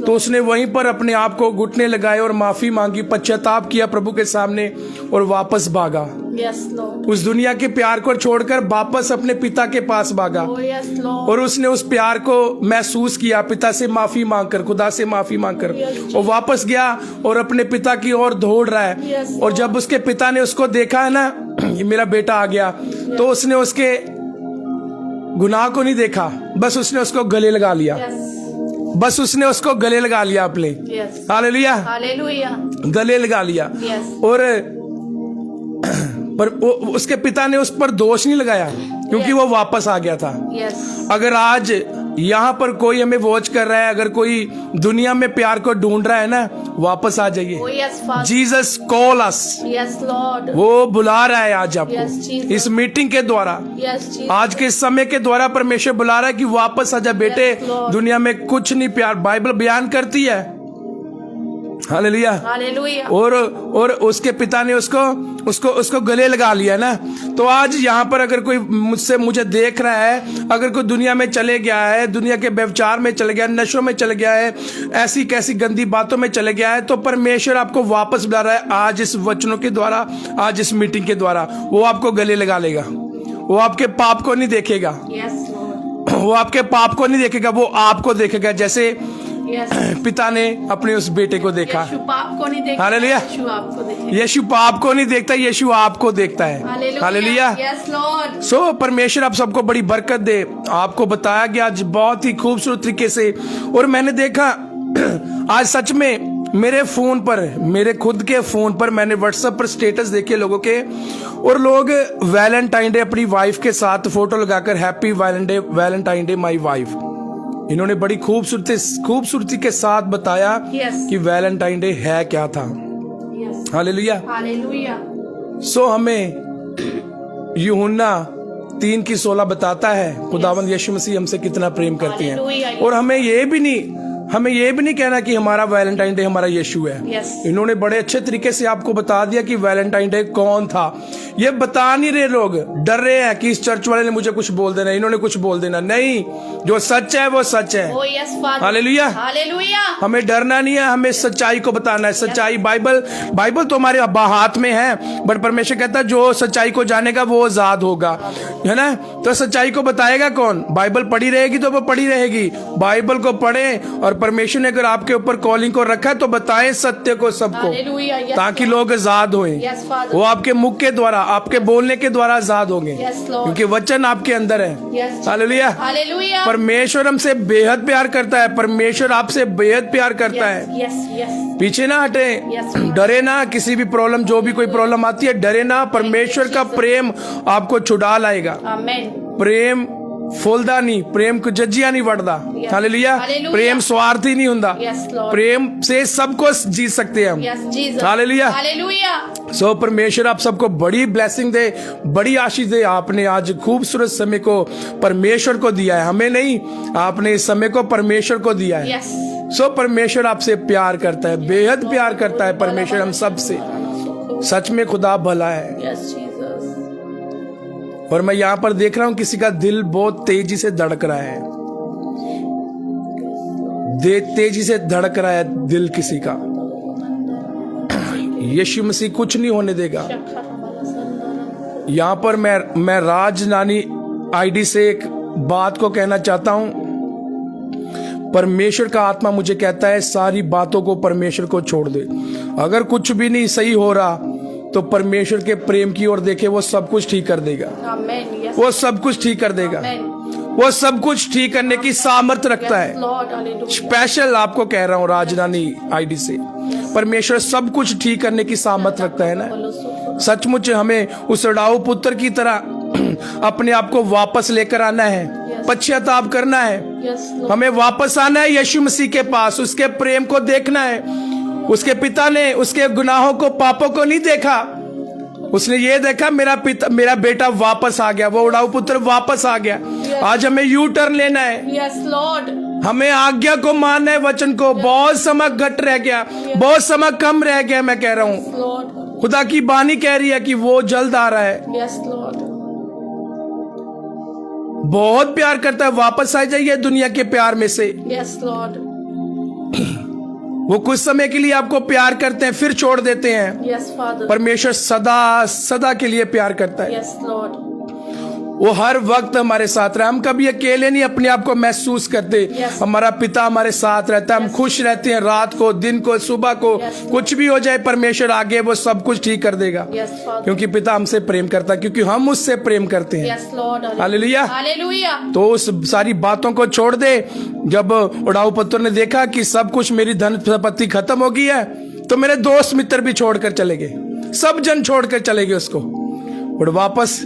तो उसने वहीं पर अपने आप को घुटने लगाए और माफी मांगी, पश्चाताप किया प्रभु के सामने और वापस भागा। Yes, Lord. उस दुनिया के प्यार को छोड़कर वापस अपने पिता के पास भागा Oh, yes, Lord. और उसने उस प्यार को महसूस किया, पिता से माफी मांगकर, खुदा से माफी मांगकर वो वापस गया और अपने पिता की ओर दौड़ रहा है। Yes, और जब उसके पिता ने उसको देखा है ना, ये मेरा बेटा आ गया, तो उसने उसके गुनाह को नहीं देखा, बस उसने उसको गले लगा लिया, Yes. बस उसने उसको गले लगा लिया अपने। Yes. Hallelujah, Hallelujah. गले लगा लिया। Yes. और पर उसके पिता ने उस पर दोष नहीं लगाया क्योंकि वो वापस आ गया था। Yes. अगर आज यहाँ पर कोई हमें वॉच कर रहा है, अगर कोई दुनिया में प्यार को ढूंढ रहा है ना, वापस आ जाइए। Oh, yes, Father. Jesus call अस, Yes, Lord. वो बुला रहा है आज आपको। Yes, Jesus. इस मीटिंग के द्वारा, Yes, Jesus. आज के समय के द्वारा परमेश्वर बुला रहा है कि वापस आ जा बेटे। Yes, Lord. दुनिया में कुछ नहीं प्यार, बाइबल बयान करती है। हालेलुया। Hallelujah. और उसके पिता ने उसको गले लगा लिया ना। तो आज यहाँ पर अगर कोई मुझे देख रहा है, अगर कोई दुनिया में चले गया है, दुनिया के व्यभिचार में चले गया, नशों में चले गया है, ऐसी कैसी गंदी बातों में चले गया है, तो परमेश्वर आपको वापस बुला रहा है। आज इस वचनों के द्वारा, आज इस मीटिंग के द्वारा वो आपको गले लगा लेगा। वो आपके पाप को नहीं देखेगा, Yes, Lord. वो आपके पाप को नहीं देखेगा, वो आपको देखेगा। जैसे Yes. पिता ने अपने उस बेटे को देखा। यीशु पाप को नहीं देखता, हालेलुया। यीशु आपको देखेगा। यीशु पाप को नहीं देखता, यीशु आपको देखता है। हालेलुया। Yes, Lord. सो परमेश्वर आप सबको बड़ी बरकत दे। आपको बताया गया आज बहुत ही खूबसूरत तरीके से, और मैंने देखा आज सच में मेरे फोन पर, मेरे खुद के फोन पर मैंने व्हाट्सएप पर स्टेटस देखे लोगों के, और लोग वैलेंटाइन डे अपनी वाइफ के साथ फोटो लगाकर happy Valentine day my wife, इन्होंने बड़ी खूबसूरती के साथ बताया Yes. कि वैलेंटाइन डे है क्या था। Yes. हालेलुया। Hallelujah. सो हमें यूहन्ना 3:16 बताता है खुदावंद यीशु मसीह हमसे कितना प्रेम करते हैं। Hallelujah. और हमें ये भी नहीं कहना कि हमारा वैलेंटाइन डे हमारा यीशु है। Yes. इन्होंने बड़े अच्छे तरीके से आपको बता दिया कि वैलेंटाइन डे कौन था। ये बता नहीं रहे, लोग डर रहे हैं कि इस चर्च वाले ने मुझे कुछ बोल देना, इन्होंने कुछ बोल देना। नहीं, जो सच है वो सच है। Oh, yes, Father. Hallelujah. Hallelujah. हमें डरना नहीं है, हमें सच्चाई को बताना है। सच्चाई बाइबल तो हमारे हाथ में है, बट परमेश्वर कहता है जो सच्चाई को जानेगा वो आजाद होगा, है ना। तो सच्चाई को बताएगा कौन? बाइबल पढ़ी रहेगी तो वो पढ़ी रहेगी। बाइबल को पढ़े, और परमेश्वर ने अगर आपके ऊपर कॉलिंग को रखा है तो बताएं सत्य को सबको, Hallelujah. Yes, ताकि Lord. लोग आजाद हों। Yes, Father. वो आपके मुख के द्वारा, आपके बोलने के द्वारा आजाद होंगे, Yes, Lord. क्योंकि वचन आपके अंदर है। Yes. हालेलुया। Hallelujah. परमेश्वर हमसे बेहद प्यार करता है, परमेश्वर आपसे बेहद प्यार करता है। Yes, yes, yes. पीछे ना हटे, Yes, डरे ना। किसी भी प्रॉब्लम, जो भी कोई प्रॉब्लम आती है, डरे ना। परमेश्वर का प्रेम आपको छुड़ा लाएगा। Amen. प्रेम फुलदा नहीं, प्रेम को जज्जिया नहीं बढ़दा। Yes. हालेलुया। Hallelujah. प्रेम स्वार्थी नहीं हुंदा। Yes, Lord. प्रेम से सबको जीत सकते हैं हम। Yes, Jesus. हालेलुया। Hallelujah. सो परमेश्वर आप सबको बड़ी ब्लेसिंग दे, बड़ी आशीष दे। आपने आज खूबसूरत समय को परमेश्वर को दिया है, हमें नहीं। आपने इस समय को परमेश्वर को दिया है। Yes. सो परमेश्वर आपसे प्यार करता है, बेहद प्यार करता है परमेश्वर हम सब से। सच में खुदा भला है। Yes, Jesus. और मैं यहाँ पर देख रहा हूँ किसी का दिल बहुत तेजी से धड़क रहा है, तेजी से धड़क रहा है दिल किसी का। यीशु मसीह कुछ नहीं होने देगा। यहाँ पर मैं राज नानी आईडी से एक बात को कहना चाहता हूँ। परमेश्वर का आत्मा मुझे कहता है सारी बातों को परमेश्वर को छोड़ दे। अगर कुछ भी नहीं सही हो रहा तो परमेश्वर के प्रेम की ओर देखे, वो सब कुछ ठीक कर देगा। Amen. Yes. वो सब कुछ ठीक कर देगा। Amen. वो सब कुछ ठीक करने की सामर्थ्य रखता Yes, है। Lord. Hallelujah. स्पेशल आपको कह रहा हूँ राजधानी आईडी से, परमेश्वर सब कुछ ठीक करने की सामर्थ्य रखता है ना। सचमुच हमें उस उड़ाऊ पुत्र की तरह अपने आप को वापस लेकर आना है, पश्चाताप करना है। Yes, Lord. हमें वापस आना है यीशु मसीह के पास, उसके प्रेम को देखना है। उसके पिता ने उसके गुनाहों को, पापों को नहीं देखा, उसने ये देखा मेरा बेटा वापस आ गया, वो उड़ाऊ पुत्र वापस आ गया। आज हमें यू टर्न लेना है, Yes, Lord. हमें आज्ञा को मानना है, वचन को। बहुत समय घट रह गया, बहुत समय कम रह गया। मैं कह रहा हूँ Lord. खुदा की बानी कह रही है कि वो जल्द आ रहा है। Yes, Lord. बहुत प्यार करता है, वापस आ जाइए दुनिया के प्यार में से। Yes, Lord. वो कुछ समय के लिए आपको प्यार करते हैं, फिर छोड़ देते हैं। Yes, Father. परमेश्वर सदा सदा के लिए प्यार करता है। Yes, Lord. वो हर वक्त हमारे साथ रहे। हम कभी अकेले नहीं अपने आप को महसूस करते। Yes. हमारा पिता हमारे साथ रहता है। हम खुश रहते हैं, रात को, दिन को, सुबह को। Yes. कुछ भी हो जाए, परमेश्वर आगे वो सब कुछ ठीक कर देगा। Yes, Father. क्योंकि पिता हमसे प्रेम करता है, क्योंकि हम उससे प्रेम करते हैं। Yes, Lord. हालेलुया। Hallelujah. तो उस सारी बातों को छोड़ दे। जब उड़ाऊ पुत्र ने देखा कि सब कुछ, मेरी धन संपत्ति खत्म हो गई है, तो मेरे दोस्त मित्र भी छोड़कर चले गए, सब जन छोड़कर चले गए उसको। और वापस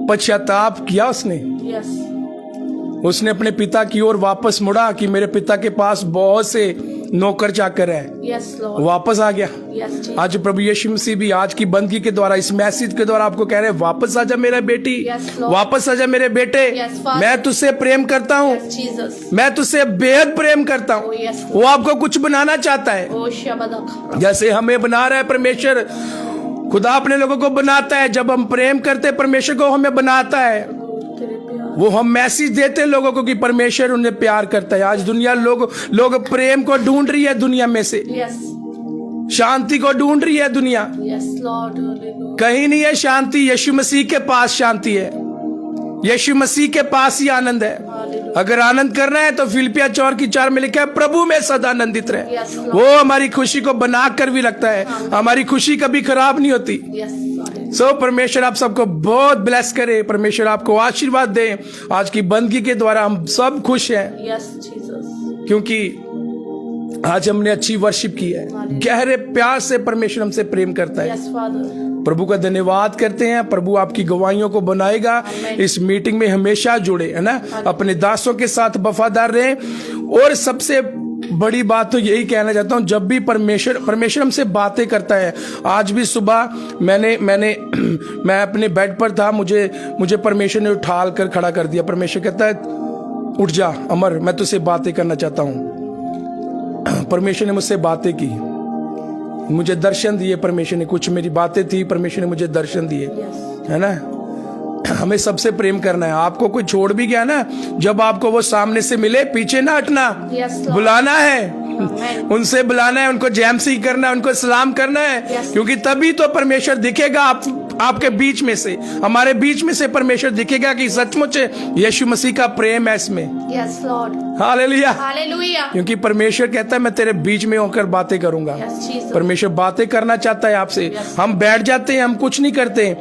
पश्चाताप किया उसने। Yes. उसने अपने पिता की ओर वापस मुड़ा कि मेरे पिता के पास बहुत से नौकर चाकर है। Yes, Lord. वापस आ गया। Yes, Jesus. आज प्रभु यीशु मसीह भी आज की बंदगी के द्वारा, इस मैसेज के द्वारा आपको कह रहे हैं, वापस आजा मेरा बेटी। Yes, Lord. वापस आजा मेरे बेटे। Yes, Father. मैं तुझसे प्रेम करता हूँ। Yes, Jesus. मैं तुझसे बेहद प्रेम करता हूँ। Oh, yes, Lord. वो आपको कुछ बनाना चाहता है, Oh, Shabbat. जैसे हमें बना रहा है परमेश्वर। खुदा अपने लोगों को बनाता है। जब हम प्रेम करते हैं, परमेश्वर को हमें बनाता है। तेरे प्यार. वो हम मैसेज देते हैं लोगों को कि परमेश्वर उन्हें प्यार करता है। आज दुनिया लोग प्रेम को ढूंढ रही है, दुनिया में से Yes. शांति को ढूंढ रही है दुनिया। Yes, Lord. Hallelujah. कहीं नहीं है शांति, यीशु मसीह के पास शांति है। यीशु मसीह के पास ही आनंद है। Hallelujah. अगर आनंद करना है तो फिलिपिया 4:4 में लिखा है, प्रभु में सदा आनंदित रहे। Yes, Lord. वो हमारी खुशी को बना कर भी रखता है। हमारी खुशी कभी खराब नहीं होती। Yes, Lord. सो परमेश्वर आप सबको बहुत ब्लेस करे। परमेश्वर आपको आशीर्वाद दे। आज की बंदगी के द्वारा हम सब खुश हैं, Yes, Jesus. क्योंकि आज हमने अच्छी वर्शिप की है। गहरे प्यार से परमेश्वर हमसे प्रेम करता है। Yes, Father. प्रभु का धन्यवाद करते हैं। प्रभु आपकी गवाहियों को बनाएगा। इस मीटिंग में हमेशा जुड़े, है ना, अपने दासों के साथ वफादार रहे। और सबसे बड़ी बात तो यही कहना चाहता हूं, जब भी परमेश्वर हमसे बातें करता है। आज भी सुबह मैं अपने बेड पर था, मुझे परमेश्वर ने उठा कर खड़ा कर दिया। परमेश्वर कहता है, उठ जा अमर, मैं तुझसे बातें करना चाहता हूं। परमेश्वर ने मुझसे बातें की, मुझे दर्शन दिए। परमेश्वर ने, कुछ मेरी बातें थी, परमेश्वर ने मुझे दर्शन दिए, है ना। हमें सबसे प्रेम करना है। आपको कोई छोड़ भी गया ना, जब आपको वो सामने से मिले, पीछे ना हटना, Yes, Lord. बुलाना है, Amen. उनसे बुलाना है, उनको जैमसी करना है, उनको सलाम करना है। Yes. क्योंकि तभी तो परमेश्वर दिखेगा आपके बीच में से, हमारे बीच में से परमेश्वर दिखेगा कि सचमुच यीशु मसीह का प्रेम है इसमें। Yes, Lord. हालेलुया। Hallelujah. क्योंकि परमेश्वर कहता है, मैं तेरे बीच में होकर बातें करूंगा। Yes, Jesus. परमेश्वर बातें करना चाहता है आपसे। Yes. हम बैठ जाते हैं, हम कुछ नहीं करते,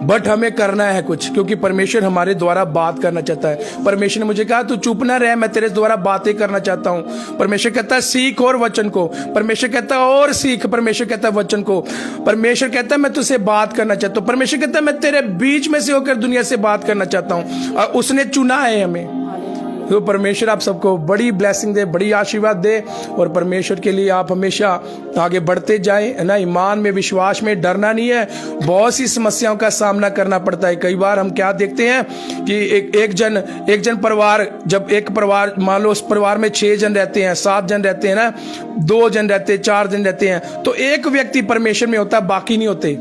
बट हमें करना है कुछ, क्योंकि परमेश्वर हमारे द्वारा बात करना चाहता है। परमेश्वर ने मुझे कहा, तू चुप ना रह, मैं तेरे द्वारा बातें करना चाहता हूं। परमेश्वर कहता है, सीख और वचन को। परमेश्वर कहता है, और सीख। परमेश्वर कहता है, वचन को। परमेश्वर कहता है, मैं तुझसे बात करना चाहता हूं। परमेश्वर कहता है, मैं तेरे बीच में से होकर दुनिया से बात करना चाहता हूं। और उसने चुना है हमें। तो परमेश्वर आप सबको बड़ी ब्लेसिंग दे, बड़ी आशीर्वाद दे। और परमेश्वर के लिए आप हमेशा आगे बढ़ते जाएं, है ना। ईमान में, विश्वास में डरना नहीं है। बहुत सी समस्याओं का सामना करना पड़ता है। कई बार हम क्या देखते हैं कि एक जन परिवार, जब एक परिवार, मान लो उस परिवार में 6 जन रहते हैं, 7 जन रहते हैं ना, 2 जन रहते हैं, 4 जन रहते हैं, तो एक व्यक्ति परमेश्वर में होता है, बाकी नहीं होते।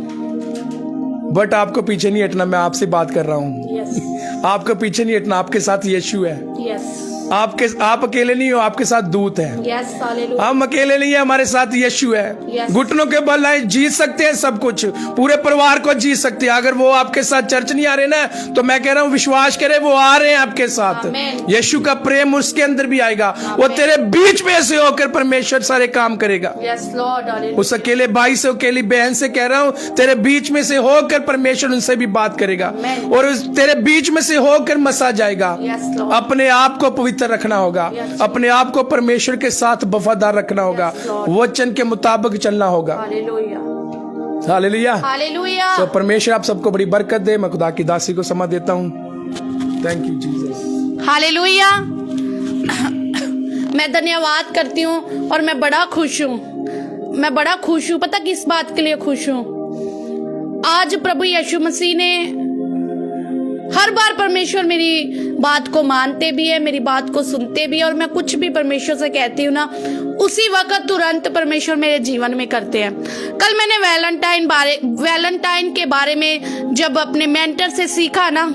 बट आपको पीछे नहीं हटना, मैं आपसे बात कर रहा हूं। Yes. आपको पीछे नहीं हटना, आपके साथ यीशु है। Yes. आप अकेले नहीं हो, आपके साथ दूत है। Yes. Hallelujah. हम अकेले नहीं है, हमारे साथ यीशु है। Yes. घुटनों के बल आए जीत सकते हैं सब कुछ, पूरे परिवार को जीत सकते हैं। अगर वो आपके साथ चर्च नहीं आ रहे ना, तो मैं कह रहा हूँ, विश्वास करें, वो आ रहे हैं आपके साथ। Amen. यीशु का प्रेम उसके अंदर भी आएगा। वो तेरे बीच में से होकर परमेश्वर सारे काम करेगा। Yes, Lord. Hallelujah. उस अकेले भाई से, अकेली बहन से कह रहा हूं, तेरे बीच में से होकर परमेश्वर उनसे भी बात करेगा। Amen. और तेरे बीच में से होकर मसा जाएगा। Yes, Lord. अपने आप को पवित्र रखना होगा। Yes. अपने आप को परमेश्वर के साथ वफादार रखना होगा। Yes, Lord. वचन के मुताबिक चलना होगा। Hallelujah. हालेलुया। Hallelujah. तो परमेश्वर आप सबको बड़ी बरकत दे। मैं खुदा की दासी को समा देता हूं। Thank you Jesus. हालेलुया। मैं धन्यवाद करती हूँ और मैं बड़ा खुश हूँ। मैं बड़ा खुश हूँ। पता किस बात के लिए खुश हूँ? आज प्रभु यीशु मसीह ने हर बार, परमेश्वर मेरी बात को मानते भी है, मेरी बात को सुनते भी है, और मैं कुछ भी परमेश्वर से कहती हूँ ना, उसी वक्त तुरंत परमेश्वर मेरे जीवन में करते हैं। कल मैंने वैलेंटाइन के बारे में जब अपने मेंटर से सीखा ना,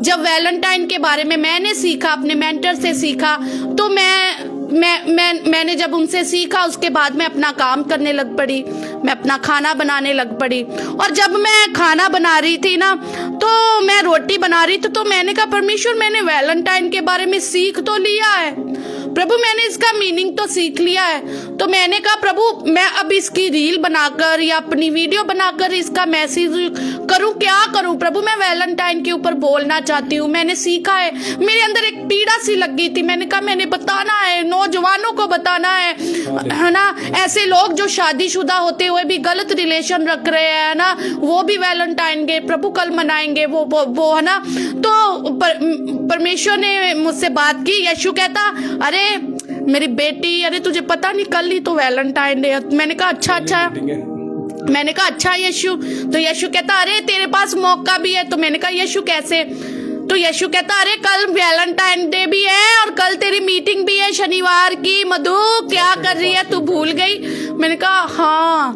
जब वैलेंटाइन के बारे में मैंने सीखा, अपने मेंटर से सीखा, तो मैंने जब उनसे सीखा, उसके बाद मैं अपना काम करने लग पड़ी, मैं अपना खाना बनाने लग पड़ी। और जब मैं खाना बना रही थी ना, तो मैं रोटी बना रही थी, तो मैंने कहा परमेश्वर, मैंने वैलेंटाइन के बारे में सीख तो लिया है प्रभु, मैंने इसका मीनिंग तो सीख लिया है। तो मैंने कहा प्रभु, मैं अब इसकी रील बनाकर या अपनी वीडियो बनाकर इसका मैसेज करूं, क्या करूं प्रभु? मैं वैलेंटाइन के ऊपर बोलना चाहती हूँ, मैंने सीखा है। मेरे अंदर एक पीड़ा सी लग गई थी, मैंने कहा मैंने बताना है, नौजवानों को बताना है ना, ऐसे लोग जो शादीशुदा होते हुए भी गलत रिलेशन रख रहे हैं ना, वो भी वैलेंटाइन डे प्रभु कल मनाएंगे, वो है ना। तो परमेश्वर ने मुझसे बात की। यीशु कहता, अरे मेरी बेटी, अरे तुझे पता नहीं कल ही तो वैलेंटाइन डे। मैंने कहा अच्छा, मैंने कहा अच्छा यीशु। तो यीशु कहता, अरे तेरे पास मौका भी है। तो मैंने कहा यीशु कैसे? तो यीशु कहता, अरे कल वैलेंटाइन डे भी है और कल तेरी मीटिंग भी है शनिवार की। मधु क्या कर रही है, तू भूल गई? मैंने कहा हाँ,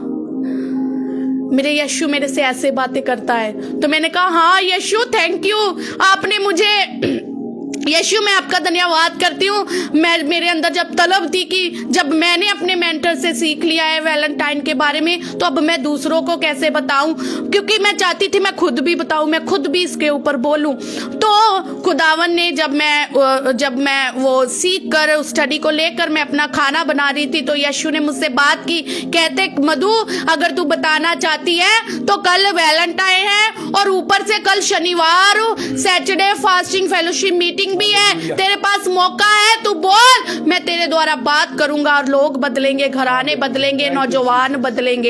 मेरे यीशु मेरे से ऐसे बातें करता है। तो मैंने कहा हाँ यीशु, थैंक यू, आपने मुझे, यीशु मैं आपका धन्यवाद करती हूँ। मेरे अंदर जब तलब थी कि जब मैंने अपने मेंटर से सीख लिया है वैलेंटाइन के बारे में, तो अब मैं दूसरों को कैसे बताऊं, क्योंकि मैं चाहती थी मैं खुद भी बताऊं, मैं खुद भी इसके ऊपर बोलूं। तो खुदावन ने जब मैं वो सीख कर स्टडी को लेकर मैं अपना खाना बना रही थी, तो यीशु ने मुझसे बात की, कहते मधु अगर तू बताना चाहती है तो कल वैलेंटाइन है और ऊपर से कल शनिवार सैटरडे फास्टिंग फेलोशिप मीटिंग भी है, तेरे पास मौका है, तू बोल, मैं तेरे द्वारा बात करूंगा और लोग बदलेंगे, घराने बदलेंगे, नौजवान बदलेंगे।